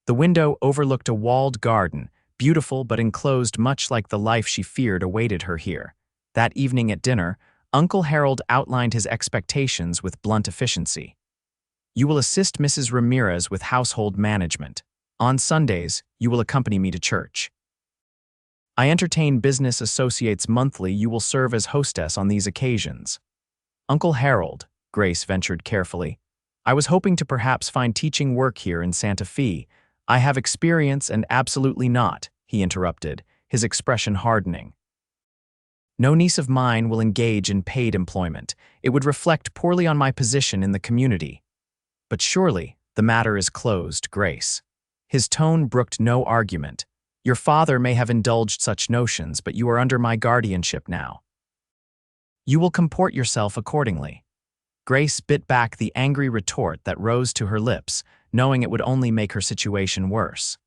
The window overlooked a walled garden, beautiful but enclosed much like the life she feared awaited her here. That evening at dinner, Uncle Harold outlined his expectations with blunt efficiency. "You will assist Mrs. Ramirez with household management. On Sundays, you will accompany me to church. I entertain business associates monthly. You will serve as hostess on these occasions." "Uncle Harold," Grace ventured carefully, "I was hoping to perhaps find teaching work here in Santa Fe. I have experience and absolutely not," he interrupted, his expression hardening. "No niece of mine will engage in paid employment. It would reflect poorly on my position in the community." "But surely the matter is closed, Grace." His tone brooked no argument. "Your father may have indulged such notions, but you are under my guardianship now. You will comport yourself accordingly." Grace bit back the angry retort that rose to her lips, knowing it would only make her situation worse.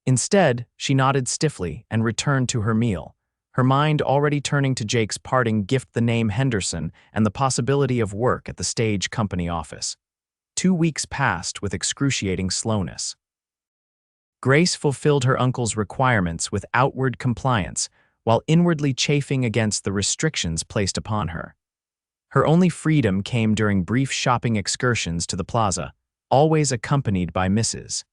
Instead, she nodded stiffly and returned to her meal, her mind already turning to Jake's parting gift, the name Henderson, and the possibility of work at the stage company office. 2 weeks passed with excruciating slowness. Grace fulfilled her uncle's requirements with outward compliance, while inwardly chafing against the restrictions placed upon her. Her only freedom came during brief shopping excursions to the plaza, always accompanied by Mrs.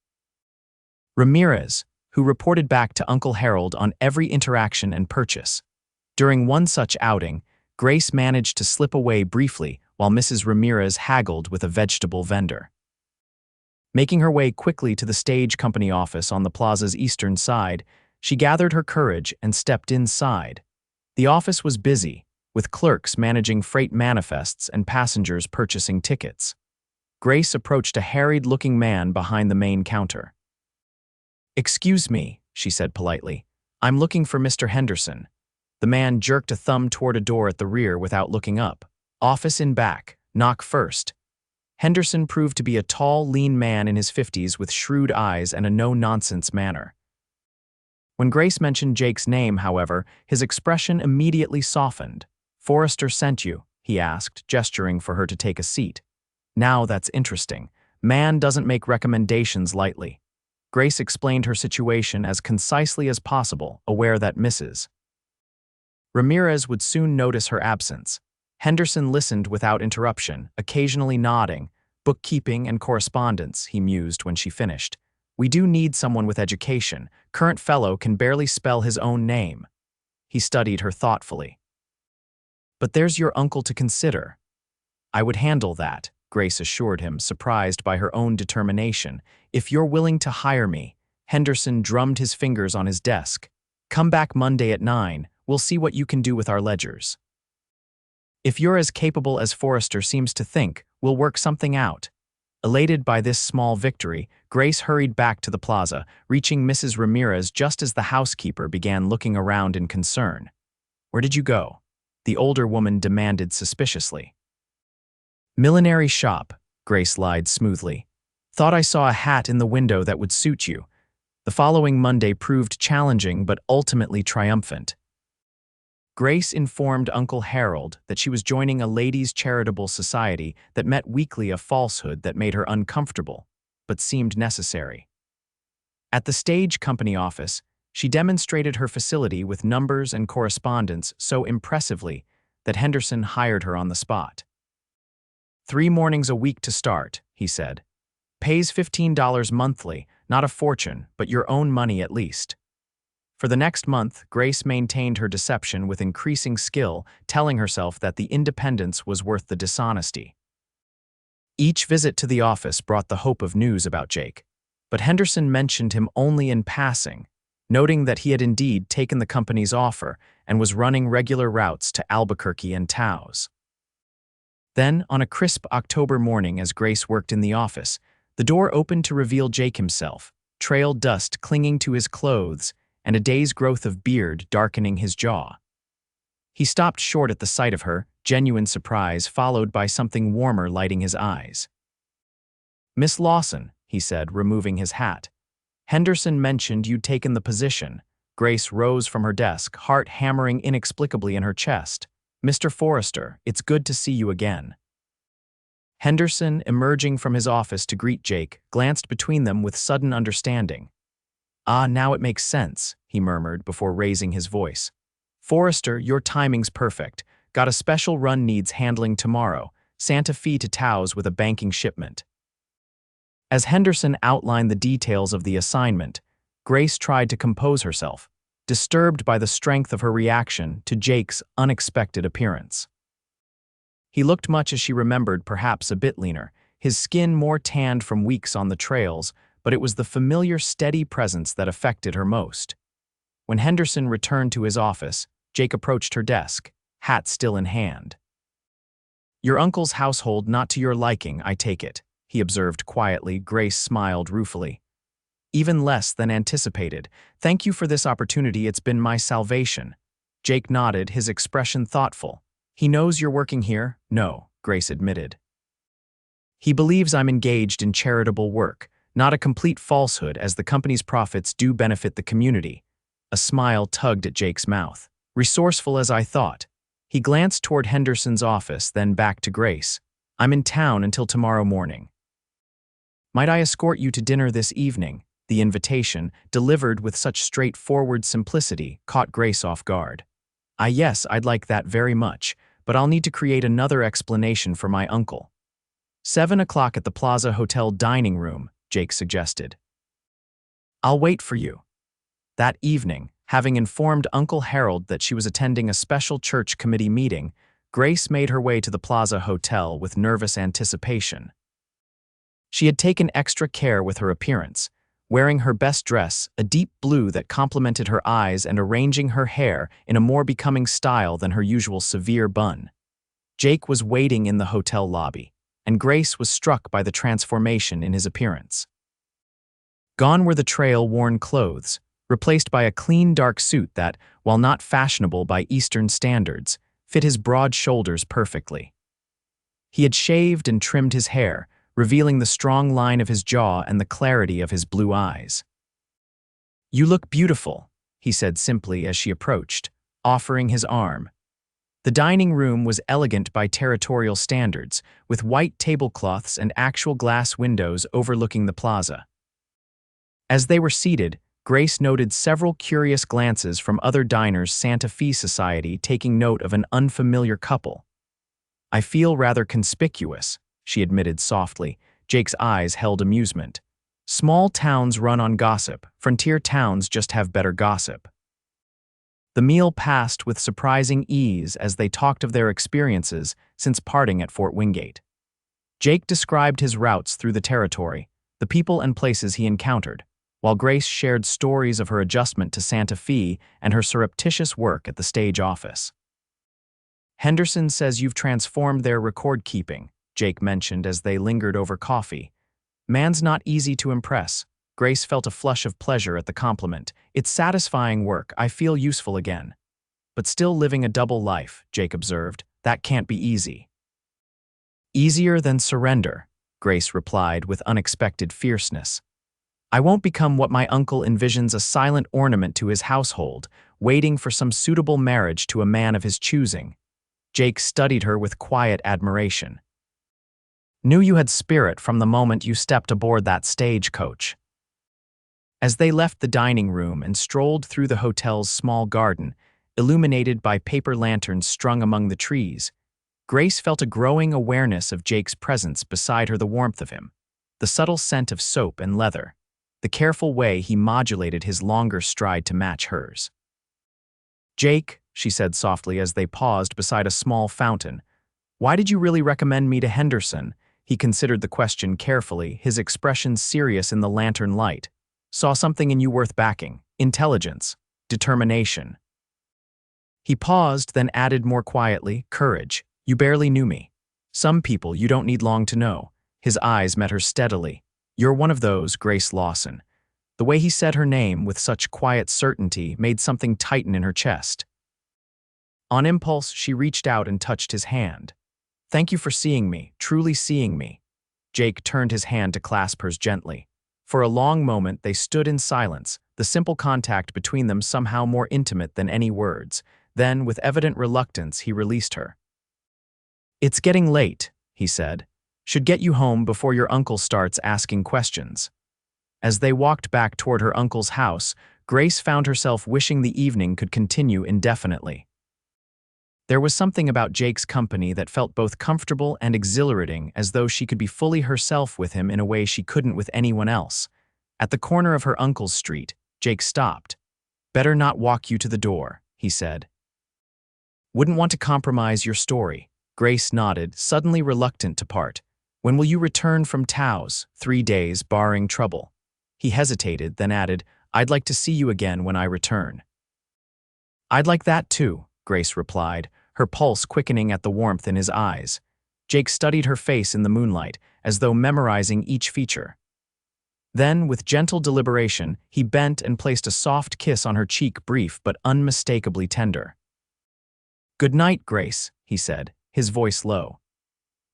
Ramirez, who reported back to Uncle Harold on every interaction and purchase. During one such outing, Grace managed to slip away briefly while Mrs. Ramirez haggled with a vegetable vendor. Making her way quickly to the stage company office on the plaza's eastern side, she gathered her courage and stepped inside. The office was busy, with clerks managing freight manifests and passengers purchasing tickets. Grace approached a harried-looking man behind the main counter. "Excuse me," she said politely. "I'm looking for Mr. Henderson." The man jerked a thumb toward a door at the rear without looking up. "Office in back. Knock first." Henderson proved to be a tall, lean man in his 50s with shrewd eyes and a no-nonsense manner. When Grace mentioned Jake's name, however, his expression immediately softened. "Forrester sent you?" he asked, gesturing for her to take a seat. "Now that's interesting. Man doesn't make recommendations lightly." Grace explained her situation as concisely as possible, aware that Mrs. Ramirez would soon notice her absence. Henderson listened without interruption, occasionally nodding, Bookkeeping and correspondence, he mused when she finished. We do need someone with education. Current fellow can barely spell his own name. He studied her thoughtfully. But there's your uncle to consider. I would handle that, Grace assured him, surprised by her own determination. If you're willing to hire me. Henderson drummed his fingers on his desk. Come back Monday at 9. We'll see what you can do with our ledgers. If you're as capable as Forrester seems to think, we'll work something out. Elated by this small victory, Grace hurried back to the plaza, reaching Mrs. Ramirez just as the housekeeper began looking around in concern. Where did you go? The older woman demanded suspiciously. Millinery shop, Grace lied smoothly. Thought I saw a hat in the window that would suit you. The following Monday proved challenging but ultimately triumphant. Grace informed Uncle Harold that she was joining a ladies' charitable society that met weekly, a falsehood that made her uncomfortable, but seemed necessary. At the stage company office, she demonstrated her facility with numbers and correspondence so impressively that Henderson hired her on the spot. 3 mornings a week to start, he said. Pays $15 monthly, not a fortune, but your own money at least. For the next month, Grace maintained her deception with increasing skill, telling herself that the independence was worth the dishonesty. Each visit to the office brought the hope of news about Jake, but Henderson mentioned him only in passing, noting that he had indeed taken the company's offer and was running regular routes to Albuquerque and Taos. Then, on a crisp October morning as Grace worked in the office, the door opened to reveal Jake himself, trail dust clinging to his clothes and a day's growth of beard darkening his jaw. He stopped short at the sight of her, genuine surprise followed by something warmer lighting his eyes. Miss Lawson, he said, removing his hat. Henderson mentioned you'd taken the position. Grace rose from her desk, heart hammering inexplicably in her chest. Mr. Forrester, it's good to see you again. Henderson, emerging from his office to greet Jake, glanced between them with sudden understanding. Ah, now it makes sense, he murmured before raising his voice. Forrester, your timing's perfect. Got a special run needs handling tomorrow. Santa Fe to Taos with a banking shipment. As Henderson outlined the details of the assignment, Grace tried to compose herself, disturbed by the strength of her reaction to Jake's unexpected appearance. He looked much as she remembered, perhaps a bit leaner, his skin more tanned from weeks on the trails, but it was the familiar, steady presence that affected her most. When Henderson returned to his office, Jake approached her desk, hat still in hand. Your uncle's household not to your liking, I take it, he observed quietly. Grace smiled ruefully. Even less than anticipated. Thank you for this opportunity, it's been my salvation. Jake nodded, his expression thoughtful. He knows you're working here? No, Grace admitted. He believes I'm engaged in charitable work. Not a complete falsehood, as the company's profits do benefit the community. A smile tugged at Jake's mouth. Resourceful as I thought. He glanced toward Henderson's office, then back to Grace. I'm in town until tomorrow morning. Might I escort you to dinner this evening? The invitation, delivered with such straightforward simplicity, caught Grace off guard. Yes, I'd like that very much, but I'll need to create another explanation for my uncle. 7 o'clock at the Plaza Hotel dining room, Jake suggested. I'll wait for you. That evening, having informed Uncle Harold that she was attending a special church committee meeting, Grace made her way to the Plaza Hotel with nervous anticipation. She had taken extra care with her appearance, wearing her best dress, a deep blue that complemented her eyes, and arranging her hair in a more becoming style than her usual severe bun. Jake was waiting in the hotel lobby, and Grace was struck by the transformation in his appearance. Gone were the trail-worn clothes, replaced by a clean dark suit that, while not fashionable by Eastern standards, fit his broad shoulders perfectly. He had shaved and trimmed his hair, revealing the strong line of his jaw and the clarity of his blue eyes. You look beautiful, he said simply as she approached, offering his arm. The dining room was elegant by territorial standards, with white tablecloths and actual glass windows overlooking the plaza. As they were seated, Grace noted several curious glances from other diners, Santa Fe society taking note of an unfamiliar couple. I feel rather conspicuous, she admitted softly. Jake's eyes held amusement. Small towns run on gossip. Frontier towns just have better gossip. The meal passed with surprising ease as they talked of their experiences since parting at Fort Wingate. Jake described his routes through the territory, the people and places he encountered, while Grace shared stories of her adjustment to Santa Fe and her surreptitious work at the stage office. Henderson says you've transformed their record-keeping, Jake mentioned as they lingered over coffee. Man's not easy to impress. Grace felt a flush of pleasure at the compliment. It's satisfying work. I feel useful again. But still living a double life, Jake observed. That can't be easy. Easier than surrender, Grace replied with unexpected fierceness. I won't become what my uncle envisions, a silent ornament to his household, waiting for some suitable marriage to a man of his choosing. Jake studied her with quiet admiration. Knew you had spirit from the moment you stepped aboard that stagecoach. As they left the dining room and strolled through the hotel's small garden, illuminated by paper lanterns strung among the trees, Grace felt a growing awareness of Jake's presence beside her, the warmth of him, the subtle scent of soap and leather, the careful way he modulated his longer stride to match hers. Jake, she said softly as they paused beside a small fountain, why did you really recommend me to Henderson? He considered the question carefully, his expression serious in the lantern light. Saw something in you worth backing. Intelligence. Determination. He paused, then added more quietly, courage. You barely knew me. Some people you don't need long to know. His eyes met hers steadily. You're one of those, Grace Lawson. The way he said her name with such quiet certainty made something tighten in her chest. On impulse, she reached out and touched his hand. Thank you for seeing me, truly seeing me. Jake turned his hand to clasp hers gently. For a long moment, they stood in silence, the simple contact between them somehow more intimate than any words. Then, with evident reluctance, he released her. It's getting late, he said. Should get you home before your uncle starts asking questions. As they walked back toward her uncle's house, Grace found herself wishing the evening could continue indefinitely. There was something about Jake's company that felt both comfortable and exhilarating, as though she could be fully herself with him in a way she couldn't with anyone else. At the corner of her uncle's street, Jake stopped. Better not walk you to the door, he said. Wouldn't want to compromise your story. Grace nodded, suddenly reluctant to part. When will you return from Taos? 3 days, barring trouble. He hesitated, then added, I'd like to see you again when I return. I'd like that too, Grace replied, her pulse quickening at the warmth in his eyes. Jake studied her face in the moonlight, as though memorizing each feature. Then, with gentle deliberation, he bent and placed a soft kiss on her cheek, brief but unmistakably tender. Good night, Grace, he said, his voice low.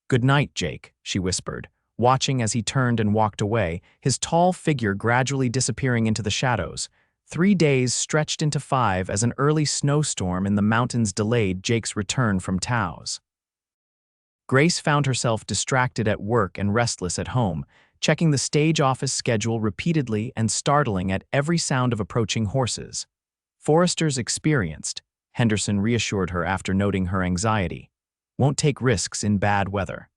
Good night, Jake, she whispered, watching as he turned and walked away, his tall figure gradually disappearing into the shadows. 3 days stretched into 5 as an early snowstorm in the mountains delayed Jake's return from Taos. Grace found herself distracted at work and restless at home, checking the stage office schedule repeatedly and startling at every sound of approaching horses. Forrester's experienced, Henderson reassured her after noting her anxiety. Won't take risks in bad weather.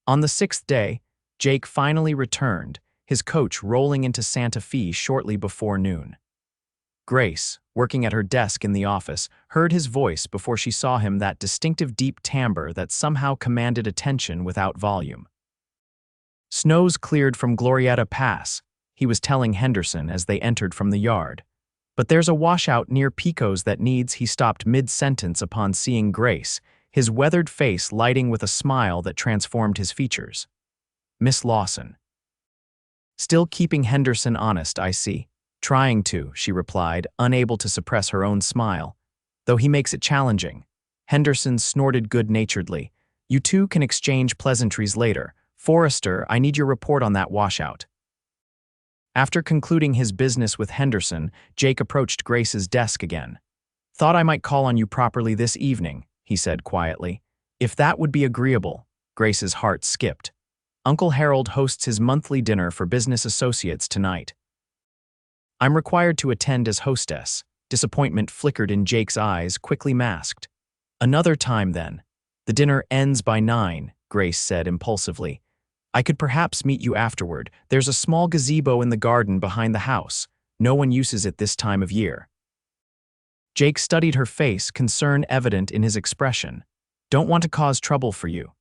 On the 6th day, Jake finally returned, his coach rolling into Santa Fe shortly before noon. Grace, working at her desk in the office, heard his voice before she saw him, that distinctive deep timbre that somehow commanded attention without volume. Snow's cleared from Glorietta Pass, he was telling Henderson as they entered from the yard. But there's a washout near Pico's that needs. He stopped mid-sentence upon seeing Grace, his weathered face lighting with a smile that transformed his features. Miss Lawson. Still keeping Henderson honest, I see. Trying to, she replied, unable to suppress her own smile. Though he makes it challenging. Henderson snorted good-naturedly. You two can exchange pleasantries later. Forrester, I need your report on that washout. After concluding his business with Henderson, Jake approached Grace's desk again. Thought I might call on you properly this evening, he said quietly. If that would be agreeable. Grace's heart skipped. Uncle Harold hosts his monthly dinner for business associates tonight. I'm required to attend as hostess. Disappointment flickered in Jake's eyes, quickly masked. Another time then. The dinner ends by 9, Grace said impulsively. I could perhaps meet you afterward. There's a small gazebo in the garden behind the house. No one uses it this time of year. Jake studied her face, concern evident in his expression. Don't want to cause trouble for you.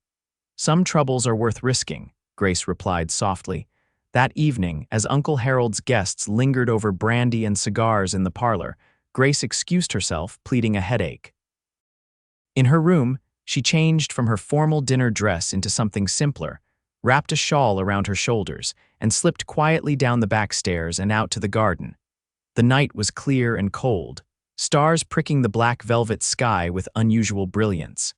Some troubles are worth risking, Grace replied softly. That evening, as Uncle Harold's guests lingered over brandy and cigars in the parlor, Grace excused herself, pleading a headache. In her room, she changed from her formal dinner dress into something simpler, wrapped a shawl around her shoulders, and slipped quietly down the back stairs and out to the garden. The night was clear and cold, stars pricking the black velvet sky with unusual brilliance.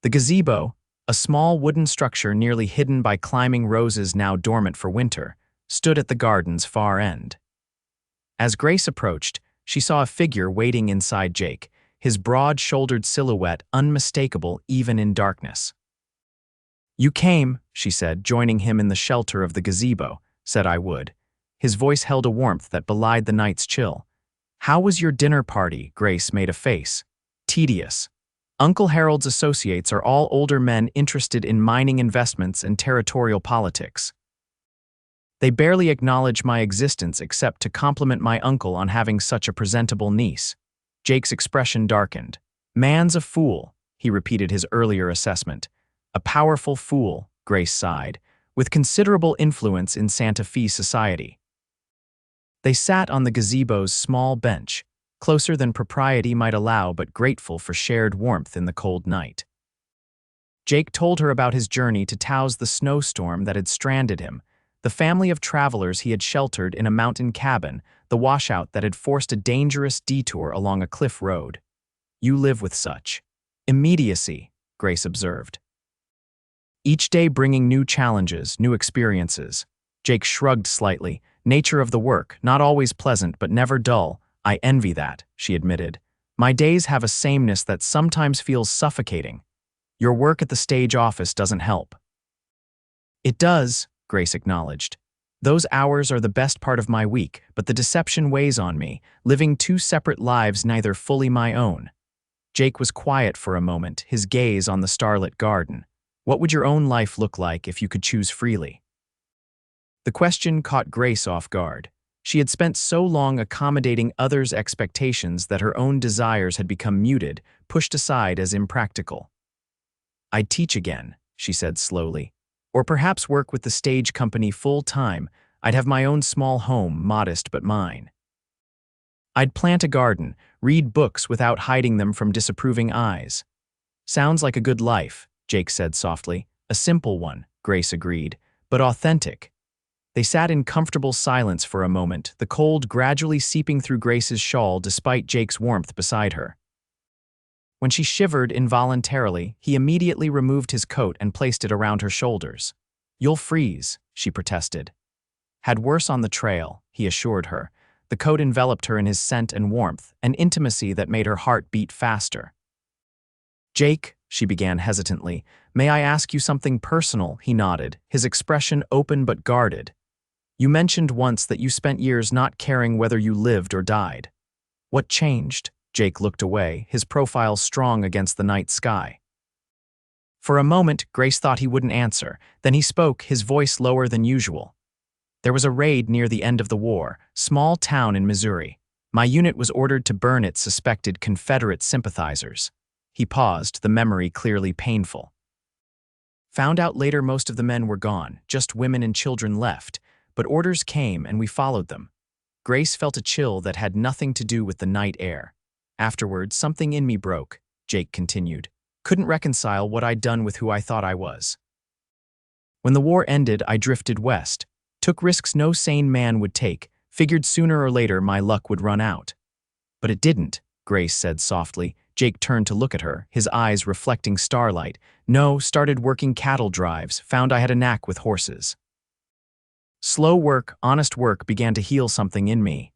The gazebo, a small wooden structure nearly hidden by climbing roses now dormant for winter, stood at the garden's far end. As Grace approached, she saw a figure waiting inside Jake, his broad-shouldered silhouette unmistakable even in darkness. You came, she said, joining him in the shelter of the gazebo, said I would. His voice held a warmth that belied the night's chill. How was your dinner party? Grace made a face. Tedious. Uncle Harold's associates are all older men interested in mining investments and territorial politics. They barely acknowledge my existence except to compliment my uncle on having such a presentable niece. Jake's expression darkened. Man's a fool, he repeated his earlier assessment. A powerful fool, Grace sighed, with considerable influence in Santa Fe society. They sat on the gazebo's small bench, closer than propriety might allow but grateful for shared warmth in the cold night. Jake told her about his journey to Taos, the snowstorm that had stranded him, the family of travelers he had sheltered in a mountain cabin, the washout that had forced a dangerous detour along a cliff road. You live with such immediacy, Grace observed. Each day bringing new challenges, new experiences. Jake shrugged slightly. Nature of the work, not always pleasant but never dull. I envy that, she admitted. My days have a sameness that sometimes feels suffocating. Your work at the stage office doesn't help. It does, Grace acknowledged. Those hours are the best part of my week, but the deception weighs on me, living two separate lives neither fully my own. Jake was quiet for a moment, his gaze on the starlit garden. What would your own life look like if you could choose freely? The question caught Grace off guard. She had spent so long accommodating others' expectations that her own desires had become muted, pushed aside as impractical. I'd teach again, she said slowly. Or perhaps work with the stage company full-time. I'd have my own small home, modest but mine. I'd plant a garden, read books without hiding them from disapproving eyes. Sounds like a good life, Jake said softly. A simple one, Grace agreed, but authentic. They sat in comfortable silence for a moment, the cold gradually seeping through Grace's shawl despite Jake's warmth beside her. When she shivered involuntarily, he immediately removed his coat and placed it around her shoulders. You'll freeze, she protested. Had worse on the trail, he assured her. The coat enveloped her in his scent and warmth, an intimacy that made her heart beat faster. Jake, she began hesitantly, may I ask you something personal? He nodded, his expression open but guarded. You mentioned once that you spent years not caring whether you lived or died. What changed? Jake looked away, his profile strong against the night sky. For a moment, Grace thought he wouldn't answer. Then he spoke, his voice lower than usual. There was a raid near the end of the war, small town in Missouri. My unit was ordered to burn its suspected Confederate sympathizers. He paused, the memory clearly painful. Found out later most of the men were gone, just women and children left. But orders came and we followed them. Grace felt a chill that had nothing to do with the night air. Afterward, something in me broke, Jake continued. Couldn't reconcile what I'd done with who I thought I was. When the war ended, I drifted west. Took risks no sane man would take, figured sooner or later my luck would run out. But it didn't, Grace said softly. Jake turned to look at her, his eyes reflecting starlight. No, started working cattle drives, found I had a knack with horses. Slow work, honest work began to heal something in me.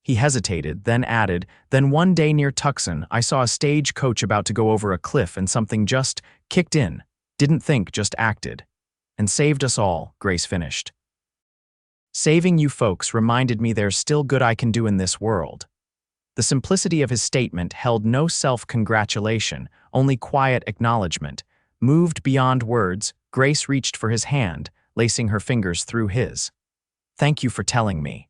He hesitated, then added, then one day near Tucson, I saw a stagecoach about to go over a cliff and something just kicked in. Didn't think, just acted. And saved us all, Grace finished. Saving you folks reminded me there's still good I can do in this world. The simplicity of his statement held no self-congratulation, only quiet acknowledgement. Moved beyond words, Grace reached for his hand, lacing her fingers through his. "Thank you for telling me."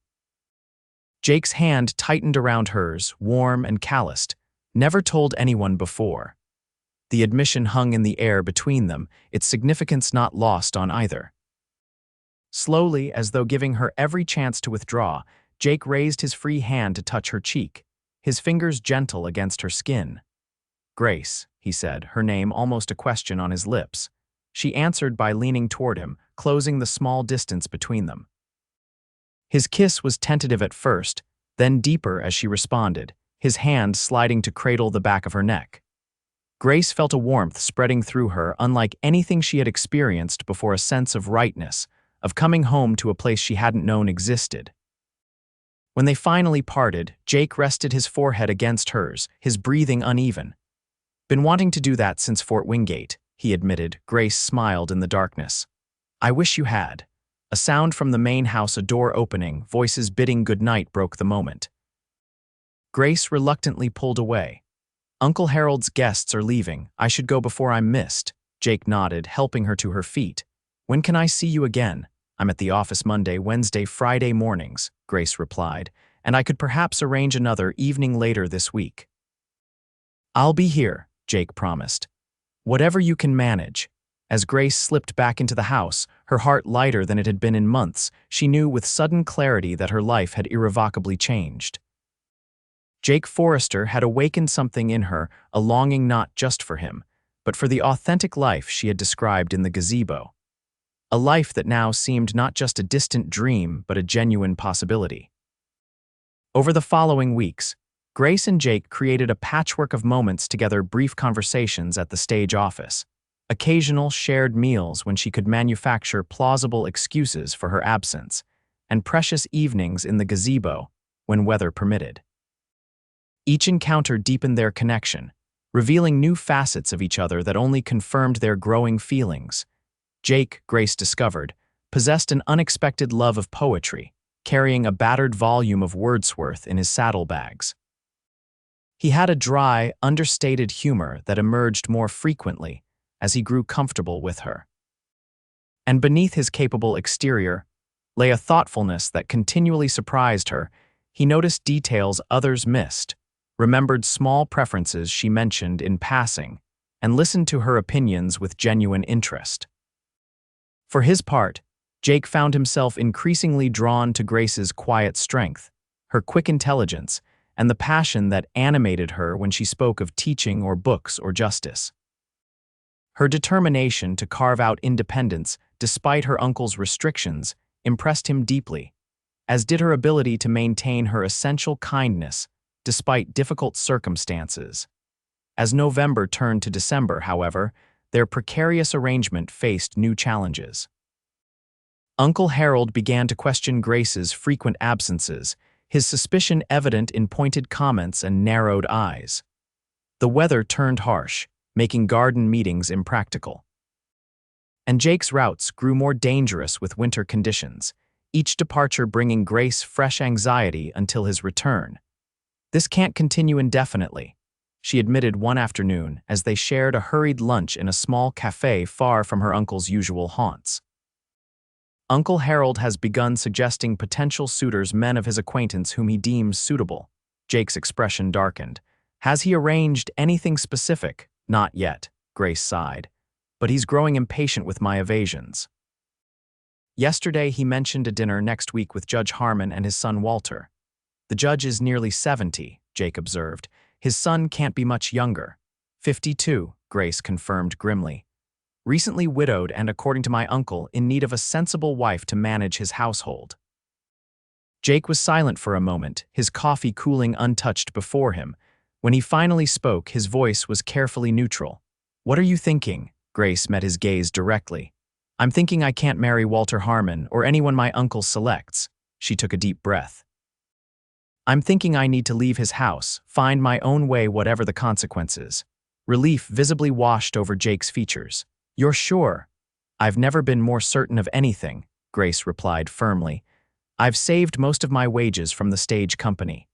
Jake's hand tightened around hers, warm and calloused. "Never told anyone before." The admission hung in the air between them, its significance not lost on either. Slowly, as though giving her every chance to withdraw, Jake raised his free hand to touch her cheek, his fingers gentle against her skin. "Grace," he said, her name almost a question on his lips. She answered by leaning toward him, closing the small distance between them. His kiss was tentative at first, then deeper as she responded, his hand sliding to cradle the back of her neck. Grace felt a warmth spreading through her unlike anything she had experienced before, a sense of rightness, of coming home to a place she hadn't known existed. When they finally parted, Jake rested his forehead against hers, his breathing uneven. "Been wanting to do that since Fort Wingate," he admitted. Grace smiled in the darkness. "I wish you had." A sound from the main house, a door opening, voices bidding goodnight, broke the moment. Grace reluctantly pulled away. "Uncle Harold's guests are leaving. I should go before I'm missed." Jake nodded, helping her to her feet. "When can I see you again?" "I'm at the office Monday, Wednesday, Friday mornings," Grace replied, "and I could perhaps arrange another evening later this week." "I'll be here," Jake promised. "Whatever you can manage." As Grace slipped back into the house, her heart lighter than it had been in months, she knew with sudden clarity that her life had irrevocably changed. Jake Forrester had awakened something in her, a longing not just for him, but for the authentic life she had described in the gazebo. A life that now seemed not just a distant dream, but a genuine possibility. Over the following weeks, Grace and Jake created a patchwork of moments together, brief conversations at the stage office, occasional shared meals when she could manufacture plausible excuses for her absence, and precious evenings in the gazebo when weather permitted. Each encounter deepened their connection, revealing new facets of each other that only confirmed their growing feelings. Jake, Grace discovered, possessed an unexpected love of poetry, carrying a battered volume of Wordsworth in his saddlebags. He had a dry, understated humor that emerged more frequently as he grew comfortable with her. And beneath his capable exterior lay a thoughtfulness that continually surprised her. He noticed details others missed, remembered small preferences she mentioned in passing, and listened to her opinions with genuine interest. For his part, Jake found himself increasingly drawn to Grace's quiet strength, her quick intelligence, and the passion that animated her when she spoke of teaching or books or justice. Her determination to carve out independence despite her uncle's restrictions impressed him deeply, as did her ability to maintain her essential kindness despite difficult circumstances. As November turned to December, however, their precarious arrangement faced new challenges. Uncle Harold began to question Grace's frequent absences, his suspicion evident in pointed comments and narrowed eyes. The weather turned harsh, making garden meetings impractical. And Jake's routes grew more dangerous with winter conditions, each departure bringing Grace fresh anxiety until his return. "This can't continue indefinitely," she admitted one afternoon as they shared a hurried lunch in a small cafe far from her uncle's usual haunts. "Uncle Harold has begun suggesting potential suitors, men of his acquaintance whom he deems suitable." Jake's expression darkened. "Has he arranged anything specific?" "Not yet," Grace sighed. "But he's growing impatient with my evasions. Yesterday he mentioned a dinner next week with Judge Harmon and his son Walter." "The judge is nearly 70, Jake observed. "His son can't be much younger." 52, Grace confirmed grimly. "Recently widowed and, according to my uncle, in need of a sensible wife to manage his household." Jake was silent for a moment, his coffee cooling untouched before him. When he finally spoke, his voice was carefully neutral. "What are you thinking?" Grace met his gaze directly. "I'm thinking I can't marry Walter Harmon or anyone my uncle selects." She took a deep breath. "I'm thinking I need to leave his house, find my own way whatever the consequences." Relief visibly washed over Jake's features. "You're sure?" "I've never been more certain of anything," Grace replied firmly. "I've saved most of my wages from the stage company.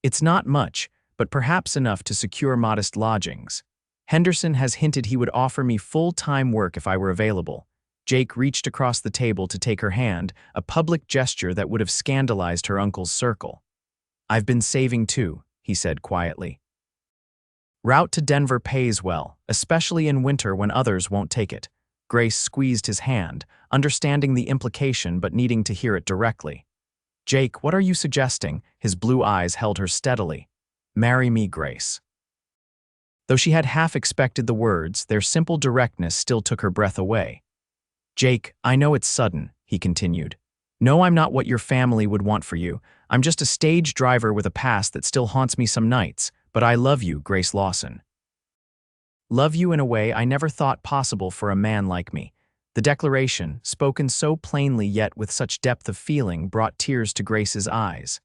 It's not much, but perhaps enough to secure modest lodgings." Henderson has hinted he would offer me full-time work if I were available. Jake reached across the table to take her hand, a public gesture that would have scandalized her uncle's circle. I've been saving too, he said quietly. Route to Denver pays well, especially in winter when others won't take it. Grace squeezed his hand, understanding the implication but needing to hear it directly. Jake, what are you suggesting? His blue eyes held her steadily. Marry me, Grace. Though she had half expected the words, their simple directness still took her breath away. Jake, I know it's sudden, he continued. No, I'm not what your family would want for you. I'm just a stage driver with a past that still haunts me some nights, but I love you, Grace Lawson. Love you in a way I never thought possible for a man like me. The declaration, spoken so plainly yet with such depth of feeling, brought tears to Grace's eyes.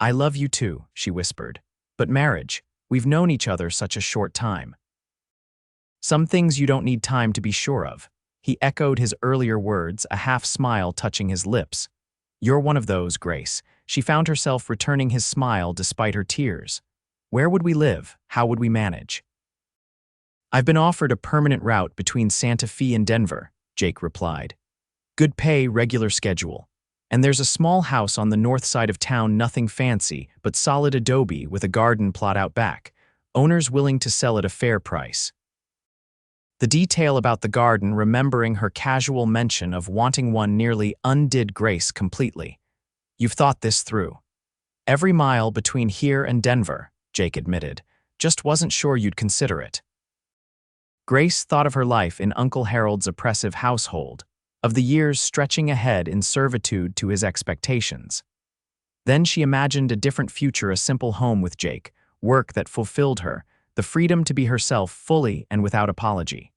I love you too, she whispered. But marriage, we've known each other such a short time. Some things you don't need time to be sure of. He echoed his earlier words, a half-smile touching his lips. You're one of those, Grace. She found herself returning his smile despite her tears. Where would we live? How would we manage? I've been offered a permanent route between Santa Fe and Denver, Jake replied. Good pay, regular schedule. And there's a small house on the north side of town, nothing fancy, but solid adobe with a garden plot out back. Owners willing to sell at a fair price. The detail about the garden, remembering her casual mention of wanting one, nearly undid Grace completely. You've thought this through. Every mile between here and Denver, Jake admitted, just wasn't sure you'd consider it. Grace thought of her life in Uncle Harold's oppressive household, of the years stretching ahead in servitude to his expectations. Then she imagined a different future, a simple home with Jake, work that fulfilled her, the freedom to be herself fully and without apology.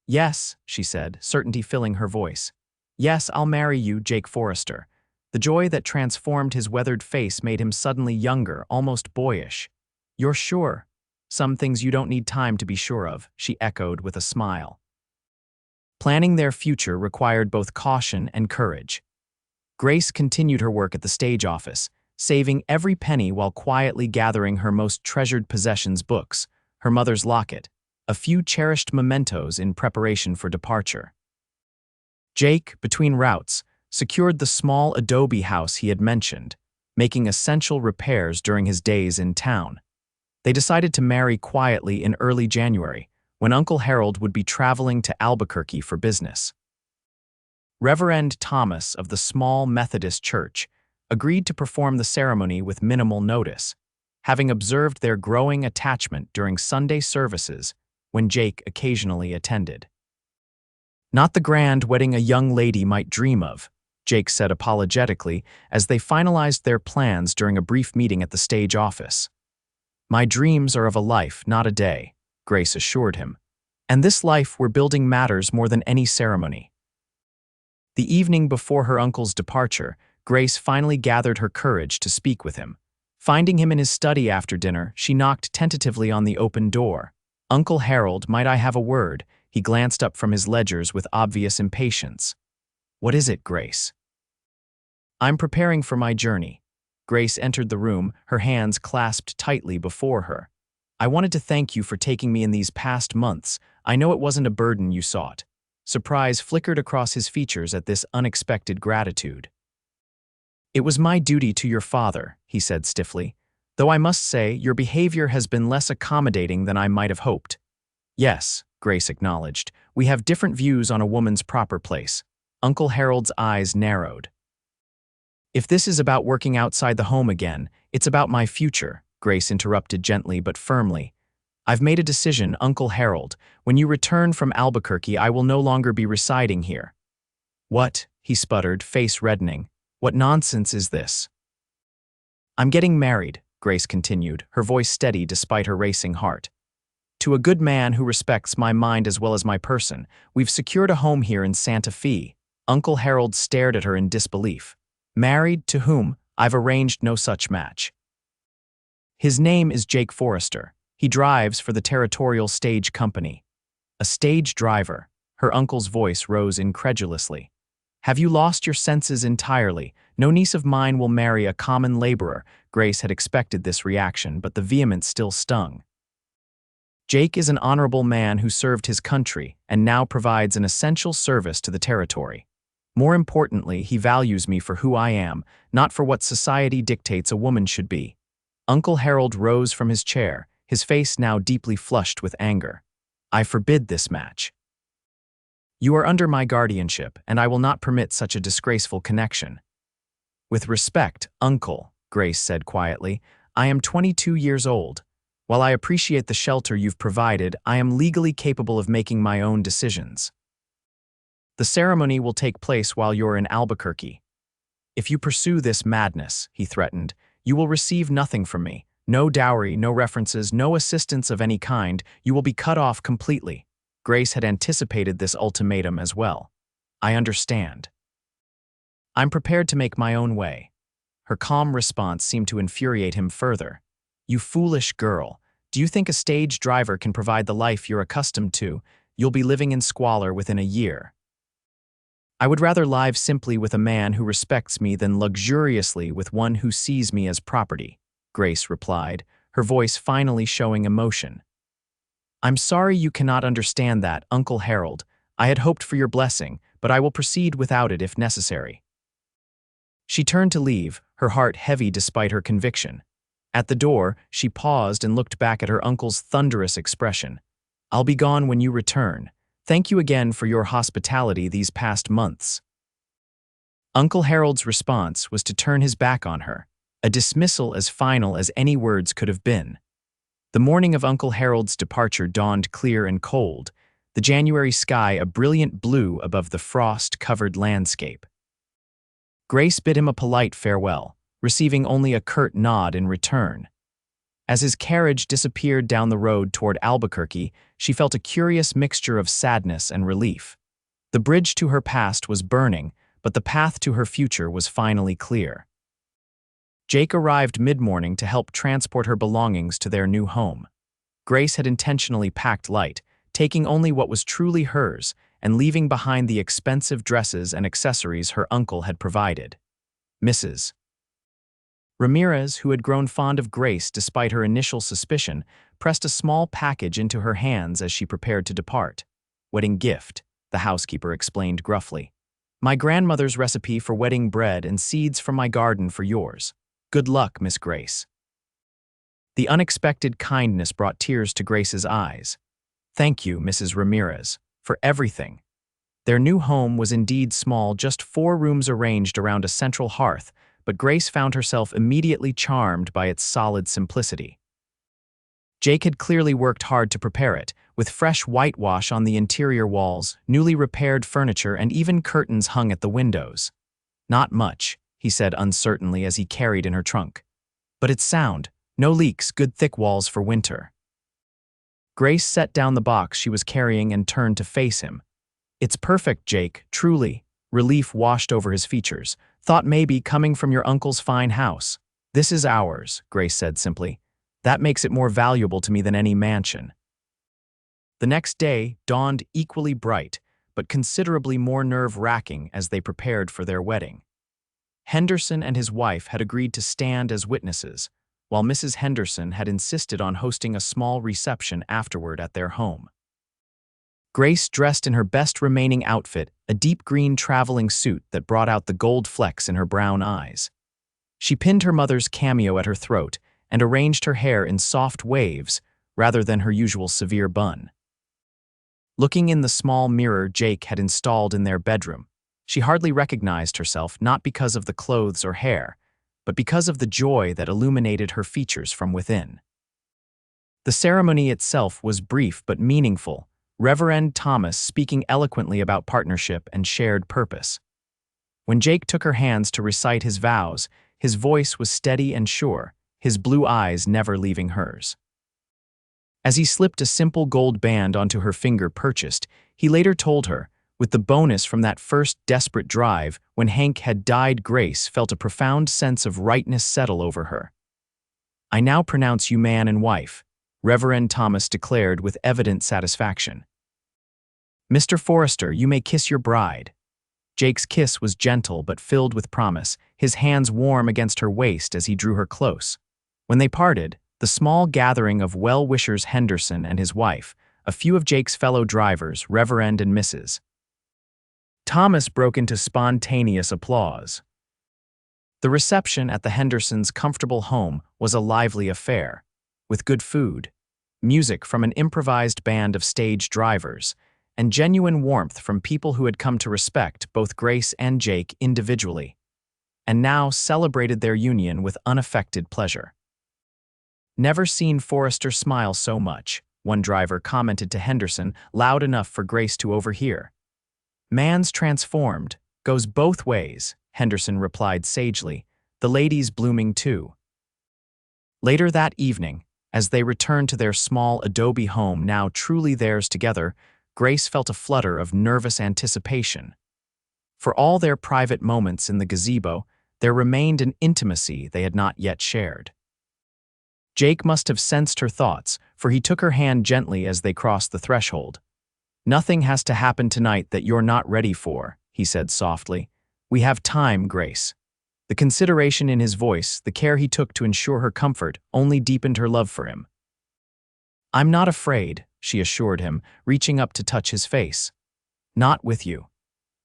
Yes, she said, certainty filling her voice. Yes, I'll marry you, Jake Forrester. The joy that transformed his weathered face made him suddenly younger, almost boyish. You're sure? Some things you don't need time to be sure of, she echoed with a smile. Planning their future required both caution and courage. Grace continued her work at the stage office, saving every penny while quietly gathering her most treasured possessions, books, her mother's locket, a few cherished mementos in preparation for departure. Jake, between routes, secured the small adobe house he had mentioned, making essential repairs during his days in town. They decided to marry quietly in early January, when Uncle Harold would be traveling to Albuquerque for business. Reverend Thomas of the small Methodist church agreed to perform the ceremony with minimal notice, having observed their growing attachment during Sunday services when Jake occasionally attended. Not the grand wedding a young lady might dream of, Jake said apologetically as they finalized their plans during a brief meeting at the stage office. My dreams are of a life, not a day, Grace assured him. And this life we're building matters more than any ceremony. The evening before her uncle's departure, Grace finally gathered her courage to speak with him. Finding him in his study after dinner, she knocked tentatively on the open door. Uncle Harold, might I have a word? He glanced up from his ledgers with obvious impatience. What is it, Grace? I'm preparing for my journey. Grace entered the room, her hands clasped tightly before her. I wanted to thank you for taking me in these past months. I know it wasn't a burden you sought. Surprise flickered across his features at this unexpected gratitude. It was my duty to your father, he said stiffly, though I must say your behavior has been less accommodating than I might have hoped. Yes, Grace acknowledged, we have different views on a woman's proper place. Uncle Harold's eyes narrowed. If this is about working outside the home again, it's about my future, Grace interrupted gently but firmly. I've made a decision, Uncle Harold. When you return from Albuquerque, I will no longer be residing here. What? He sputtered, face reddening. What nonsense is this? I'm getting married, Grace continued, her voice steady despite her racing heart. To a good man who respects my mind as well as my person. We've secured a home here in Santa Fe. Uncle Harold stared at her in disbelief. Married to whom? I've arranged no such match. His name is Jake Forrester. He drives for the Territorial Stage Company. A stage driver. Her uncle's voice rose incredulously. Have you lost your senses entirely? No niece of mine will marry a common laborer. Grace had expected this reaction, but the vehemence still stung. Jake is an honorable man who served his country and now provides an essential service to the territory. More importantly, he values me for who I am, not for what society dictates a woman should be." Uncle Harold rose from his chair, his face now deeply flushed with anger. "I forbid this match. You are under my guardianship, and I will not permit such a disgraceful connection." "With respect, Uncle," Grace said quietly, "I am 22 years old. While I appreciate the shelter you've provided, I am legally capable of making my own decisions. The ceremony will take place while you're in Albuquerque. If you pursue this madness," he threatened, "you will receive nothing from me. No dowry, no references, no assistance of any kind. You will be cut off completely." Grace had anticipated this ultimatum as well. "I understand. I'm prepared to make my own way." Her calm response seemed to infuriate him further. "You foolish girl. Do you think a stage driver can provide the life you're accustomed to? You'll be living in squalor within a year. I would rather live simply with a man who respects me than luxuriously with one who sees me as property," Grace replied, her voice finally showing emotion. "I'm sorry you cannot understand that, Uncle Harold. I had hoped for your blessing, but I will proceed without it if necessary." She turned to leave, her heart heavy despite her conviction. At the door, she paused and looked back at her uncle's thunderous expression. "I'll be gone when you return. Thank you again for your hospitality these past months." Uncle Harold's response was to turn his back on her, a dismissal as final as any words could have been. The morning of Uncle Harold's departure dawned clear and cold, the January sky a brilliant blue above the frost-covered landscape. Grace bid him a polite farewell, receiving only a curt nod in return. As his carriage disappeared down the road toward Albuquerque, she felt a curious mixture of sadness and relief. The bridge to her past was burning, but the path to her future was finally clear. Jake arrived mid-morning to help transport her belongings to their new home. Grace had intentionally packed light, taking only what was truly hers and leaving behind the expensive dresses and accessories her uncle had provided. Mrs. Ramirez, who had grown fond of Grace despite her initial suspicion, pressed a small package into her hands as she prepared to depart. "Wedding gift," the housekeeper explained gruffly. "My grandmother's recipe for wedding bread and seeds from my garden for yours. Good luck, Miss Grace." The unexpected kindness brought tears to Grace's eyes. "Thank you, Mrs. Ramirez, for everything." Their new home was indeed small, just 4 rooms arranged around a central hearth, but Grace found herself immediately charmed by its solid simplicity. Jake had clearly worked hard to prepare it, with fresh whitewash on the interior walls, newly repaired furniture, and even curtains hung at the windows. "Not much," he said uncertainly as he carried in her trunk. "But it's sound. No leaks, good thick walls for winter." Grace set down the box she was carrying and turned to face him. "It's perfect, Jake, truly." Relief washed over his features. "Thought maybe coming from your uncle's fine house." "This is ours," Grace said simply. "That makes it more valuable to me than any mansion." The next day dawned equally bright, but considerably more nerve-wracking as they prepared for their wedding. Henderson and his wife had agreed to stand as witnesses, while Mrs. Henderson had insisted on hosting a small reception afterward at their home. Grace dressed in her best remaining outfit, a deep green traveling suit that brought out the gold flecks in her brown eyes. She pinned her mother's cameo at her throat and arranged her hair in soft waves rather than her usual severe bun. Looking in the small mirror Jake had installed in their bedroom, she hardly recognized herself, not because of the clothes or hair, but because of the joy that illuminated her features from within. The ceremony itself was brief but meaningful, Reverend Thomas speaking eloquently about partnership and shared purpose. When Jake took her hands to recite his vows, his voice was steady and sure, his blue eyes never leaving hers. As he slipped a simple gold band onto her finger purchased, he later told her, with the bonus from that first desperate drive when Hank had died, Grace felt a profound sense of rightness settle over her. "I now pronounce you man and wife," Reverend Thomas declared with evident satisfaction. "Mr. Forrester, you may kiss your bride." Jake's kiss was gentle but filled with promise, his hands warm against her waist as he drew her close. When they parted, The small gathering of well-wishers Henderson and his wife, a few of Jake's fellow drivers, Reverend and Mrs. Thomas, broke into spontaneous applause. The reception at the Hendersons' comfortable home was a lively affair, with good food, music from an improvised band of stage drivers, and genuine warmth from people who had come to respect both Grace and Jake individually, and now celebrated their union with unaffected pleasure. "Never seen Forrester smile so much," one driver commented to Henderson, loud enough for Grace to overhear. "Man's transformed, goes both ways," Henderson replied sagely, "the lady's blooming too." Later that evening, as they returned to their small adobe home now truly theirs together, Grace felt a flutter of nervous anticipation. For all their private moments in the gazebo, there remained an intimacy they had not yet shared. Jake must have sensed her thoughts, for he took her hand gently as they crossed the threshold. "Nothing has to happen tonight that you're not ready for," he said softly. "We have time, Grace." The consideration in his voice, the care he took to ensure her comfort, only deepened her love for him. "I'm not afraid," she assured him, reaching up to touch his face. "Not with you."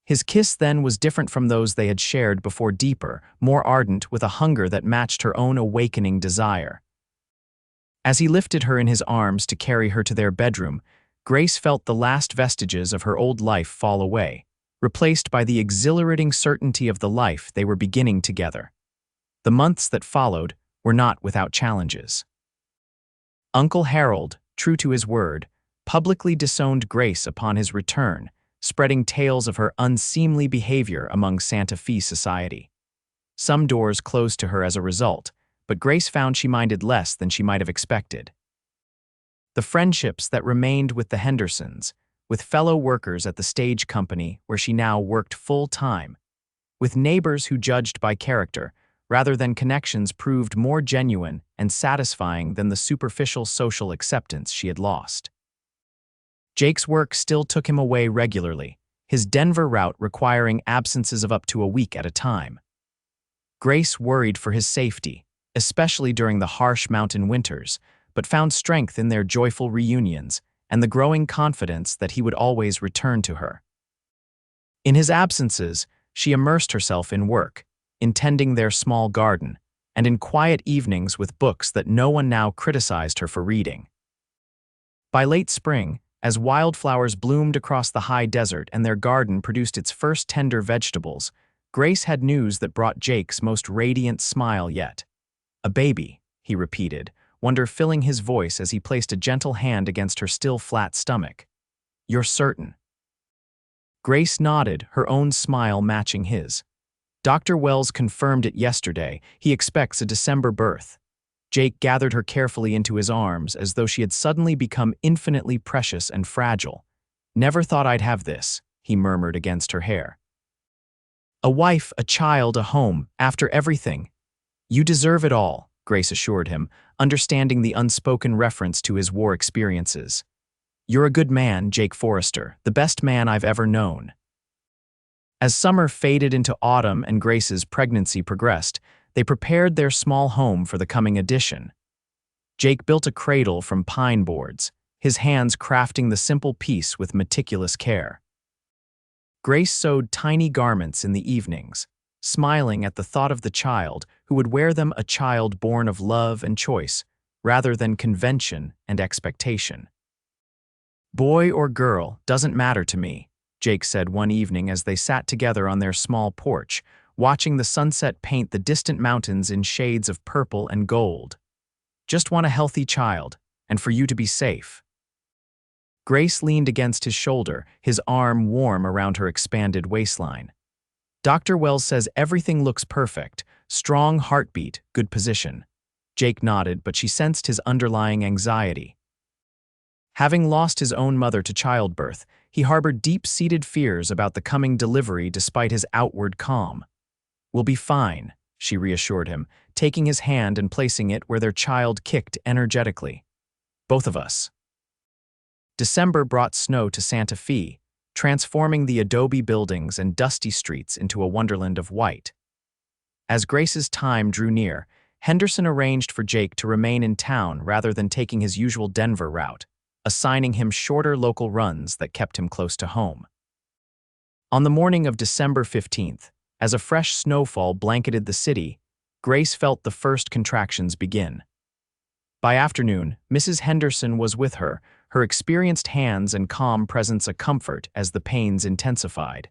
His kiss then was different from those they had shared before, deeper, more ardent, with a hunger that matched her own awakening desire. As he lifted her in his arms to carry her to their bedroom, Grace felt the last vestiges of her old life fall away, replaced by the exhilarating certainty of the life they were beginning together. The months that followed were not without challenges. Uncle Harold, true to his word, publicly disowned Grace upon his return, spreading tales of her unseemly behavior among Santa Fe society. Some doors closed to her as a result, but Grace found she minded less than she might have expected. The friendships that remained with the Hendersons, with fellow workers at the stage company where she now worked full-time, with neighbors who judged by character rather than connections, proved more genuine and satisfying than the superficial social acceptance she had lost. Jake's work still took him away regularly, his Denver route requiring absences of up to a week at a time. Grace worried for his safety, especially during the harsh mountain winters, but found strength in their joyful reunions and the growing confidence that he would always return to her. In his absences, she immersed herself in work, in tending their small garden, and in quiet evenings with books that no one now criticized her for reading. By late spring, as wildflowers bloomed across the high desert and their garden produced its first tender vegetables, Grace had news that brought Jake's most radiant smile yet. "A baby," he repeated, wonder filling his voice as he placed a gentle hand against her still flat stomach. "You're certain?" Grace nodded, her own smile matching his. "Dr. Wells confirmed it yesterday. He expects a December birth." Jake gathered her carefully into his arms as though she had suddenly become infinitely precious and fragile. "Never thought I'd have this," he murmured against her hair. "A wife, a child, a home, after everything." "You deserve it all," Grace assured him, understanding the unspoken reference to his war experiences. "You're a good man, Jake Forrester, the best man I've ever known." As summer faded into autumn and Grace's pregnancy progressed, they prepared their small home for the coming addition. Jake built a cradle from pine boards, his hands crafting the simple piece with meticulous care. Grace sewed tiny garments in the evenings, smiling at the thought of the child who would wear them, a child born of love and choice, rather than convention and expectation. "Boy or girl, doesn't matter to me," Jake said one evening as they sat together on their small porch, watching the sunset paint the distant mountains in shades of purple and gold. "Just want a healthy child, and for you to be safe." Grace leaned against his shoulder, his arm warm around her expanded waistline. "Dr. Wells says everything looks perfect. Strong heartbeat, good position." Jake nodded, but she sensed his underlying anxiety. Having lost his own mother to childbirth, he harbored deep-seated fears about the coming delivery despite his outward calm. "We'll be fine," she reassured him, taking his hand and placing it where their child kicked energetically. "Both of us." December brought snow to Santa Fe, transforming the adobe buildings and dusty streets into a wonderland of white. As Grace's time drew near, Henderson arranged for Jake to remain in town rather than taking his usual Denver route, assigning him shorter local runs that kept him close to home. On the morning of December 15th, as a fresh snowfall blanketed the city, Grace felt the first contractions begin. By afternoon, Mrs. Henderson was with her, her experienced hands and calm presence a comfort as the pains intensified.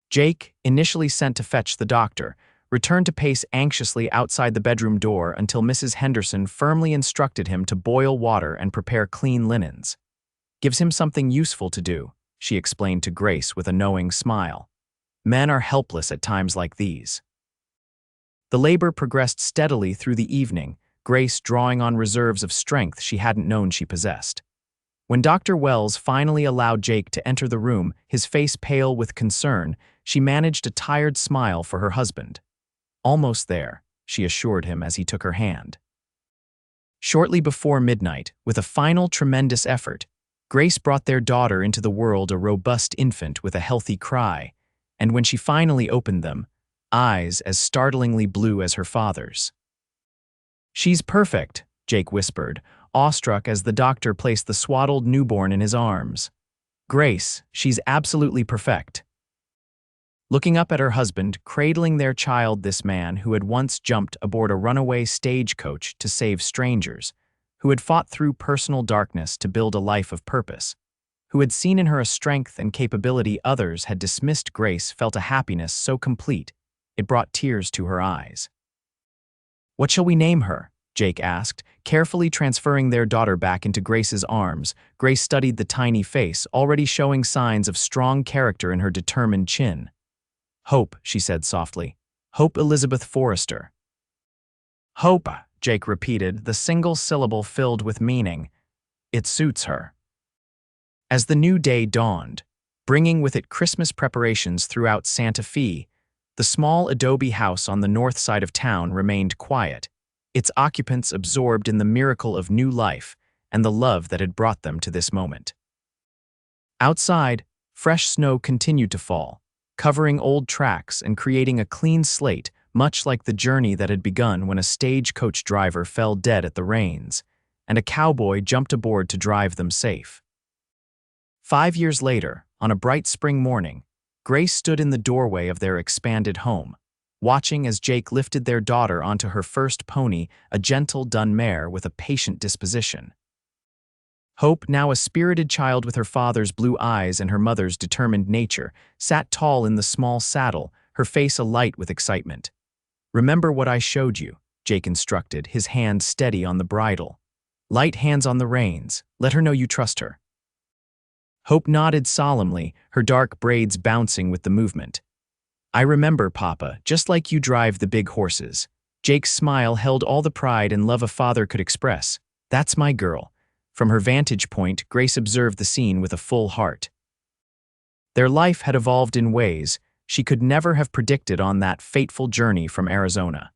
Jake, initially sent to fetch the doctor, returned to pace anxiously outside the bedroom door until Mrs. Henderson firmly instructed him to boil water and prepare clean linens. "Gives him something useful to do," she explained to Grace with a knowing smile. "Men are helpless at times like these." The labor progressed steadily through the evening, Grace drawing on reserves of strength she hadn't known she possessed. When Dr. Wells finally allowed Jake to enter the room, his face pale with concern, she managed a tired smile for her husband. "Almost there," she assured him as he took her hand. Shortly before midnight, with a final tremendous effort, Grace brought their daughter into the world, a robust infant with a healthy cry, and when she finally opened them, eyes as startlingly blue as her father's. "She's perfect," Jake whispered, awestruck as the doctor placed the swaddled newborn in his arms. "Grace, she's absolutely perfect." Looking up at her husband, cradling their child, this man who had once jumped aboard a runaway stagecoach to save strangers, who had fought through personal darkness to build a life of purpose, who had seen in her a strength and capability others had dismissed, Grace felt a happiness so complete, it brought tears to her eyes. "What shall we name her?" Jake asked, carefully transferring their daughter back into Grace's arms. Grace studied the tiny face, already showing signs of strong character in her determined chin. "Hope," she said softly. "Hope Elizabeth Forrester." "Hope," Jake repeated, the single syllable filled with meaning. "It suits her." As the new day dawned, bringing with it Christmas preparations throughout Santa Fe, the small adobe house on the north side of town remained quiet, its occupants absorbed in the miracle of new life and the love that had brought them to this moment. Outside, fresh snow continued to fall, covering old tracks and creating a clean slate, much like the journey that had begun when a stagecoach driver fell dead at the Reins, and a cowboy jumped aboard to drive them safe. 5 years later, on a bright spring morning, Grace stood in the doorway of their expanded home, watching as Jake lifted their daughter onto her first pony, a gentle dun mare with a patient disposition. Hope, now a spirited child with her father's blue eyes and her mother's determined nature, sat tall in the small saddle, her face alight with excitement. "Remember what I showed you," Jake instructed, his hand steady on the bridle. "Light hands on the reins. Let her know you trust her." Hope nodded solemnly, her dark braids bouncing with the movement. "I remember, Papa, just like you drive the big horses." Jake's smile held all the pride and love a father could express. "That's my girl." From her vantage point, Grace observed the scene with a full heart. Their life had evolved in ways she could never have predicted on that fateful journey from Arizona.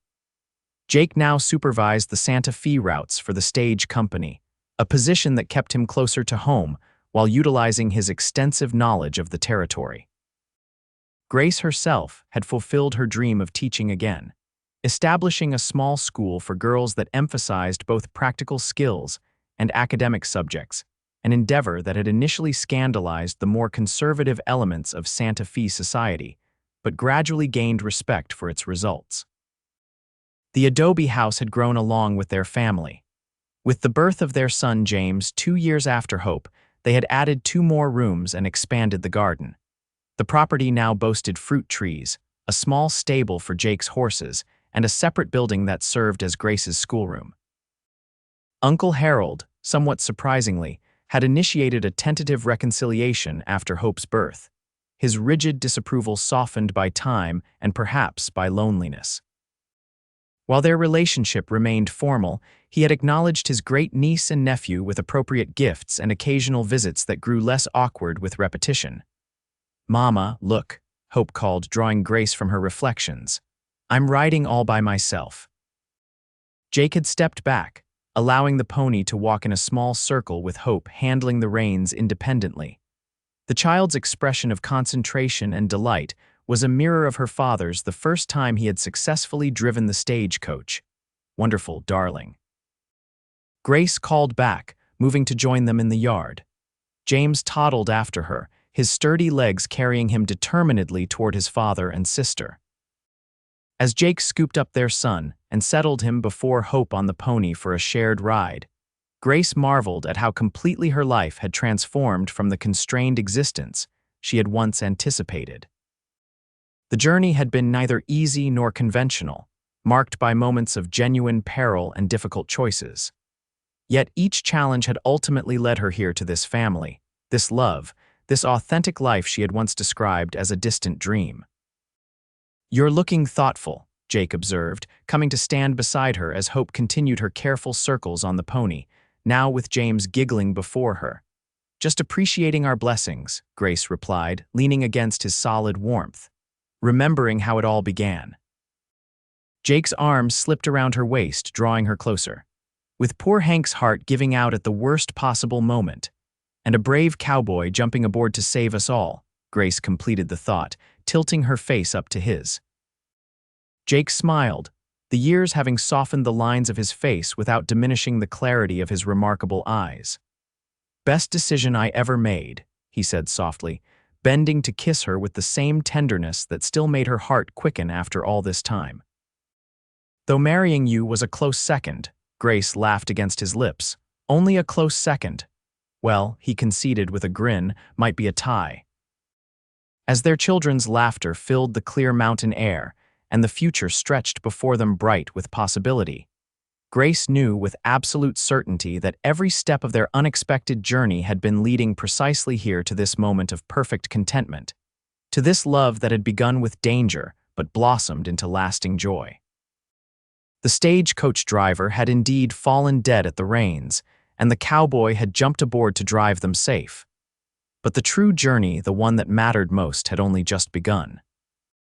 Jake now supervised the Santa Fe routes for the stage company, a position that kept him closer to home while utilizing his extensive knowledge of the territory. Grace herself had fulfilled her dream of teaching again, establishing a small school for girls that emphasized both practical skills and academic subjects, an endeavor that had initially scandalized the more conservative elements of Santa Fe society, but gradually gained respect for its results. The adobe house had grown along with their family. With the birth of their son James 2 years after Hope, they had added 2 more rooms and expanded the garden. The property now boasted fruit trees, a small stable for Jake's horses, and a separate building that served as Grace's schoolroom. Uncle Harold, somewhat surprisingly, had initiated a tentative reconciliation after Hope's birth, his rigid disapproval softened by time and perhaps by loneliness. While their relationship remained formal, he had acknowledged his great niece and nephew with appropriate gifts and occasional visits that grew less awkward with repetition. "Mama, look," Hope called, drawing Grace from her reflections. "I'm riding all by myself." Jake had stepped back, allowing the pony to walk in a small circle with Hope handling the reins independently. The child's expression of concentration and delight was a mirror of her father's the first time he had successfully driven the stagecoach. Wonderful, darling." Grace called back, moving to join them in the yard. James toddled after her, his sturdy legs carrying him determinedly toward his father and sister. As Jake scooped up their son and settled him before Hope on the pony for a shared ride, Grace marveled at how completely her life had transformed from the constrained existence she had once anticipated. The journey had been neither easy nor conventional, marked by moments of genuine peril and difficult choices. Yet each challenge had ultimately led her here to this family, this love, this authentic life she had once described as a distant dream. "You're looking thoughtful," Jake observed, coming to stand beside her as Hope continued her careful circles on the pony, now with James giggling before her. "Just appreciating our blessings," Grace replied, leaning against his solid warmth, remembering how it all began. Jake's arms slipped around her waist, drawing her closer. With poor Hank's heart giving out at the worst possible moment, and a brave cowboy jumping aboard to save us all, Grace completed the thought, tilting her face up to his. Jake smiled, the years having softened the lines of his face without diminishing the clarity of his remarkable eyes. "Best decision I ever made," he said softly, bending to kiss her with the same tenderness that still made her heart quicken after all this time. "Though marrying you was a close second," Grace laughed against his lips. "Only a close second. Well," he conceded with a grin, "might be a tie." As their children's laughter filled the clear mountain air, and the future stretched before them bright with possibility, Grace knew with absolute certainty that every step of their unexpected journey had been leading precisely here to this moment of perfect contentment, to this love that had begun with danger but blossomed into lasting joy. The stagecoach driver had indeed fallen dead at the reins, and the cowboy had jumped aboard to drive them safe. But the true journey, the one that mattered most, had only just begun.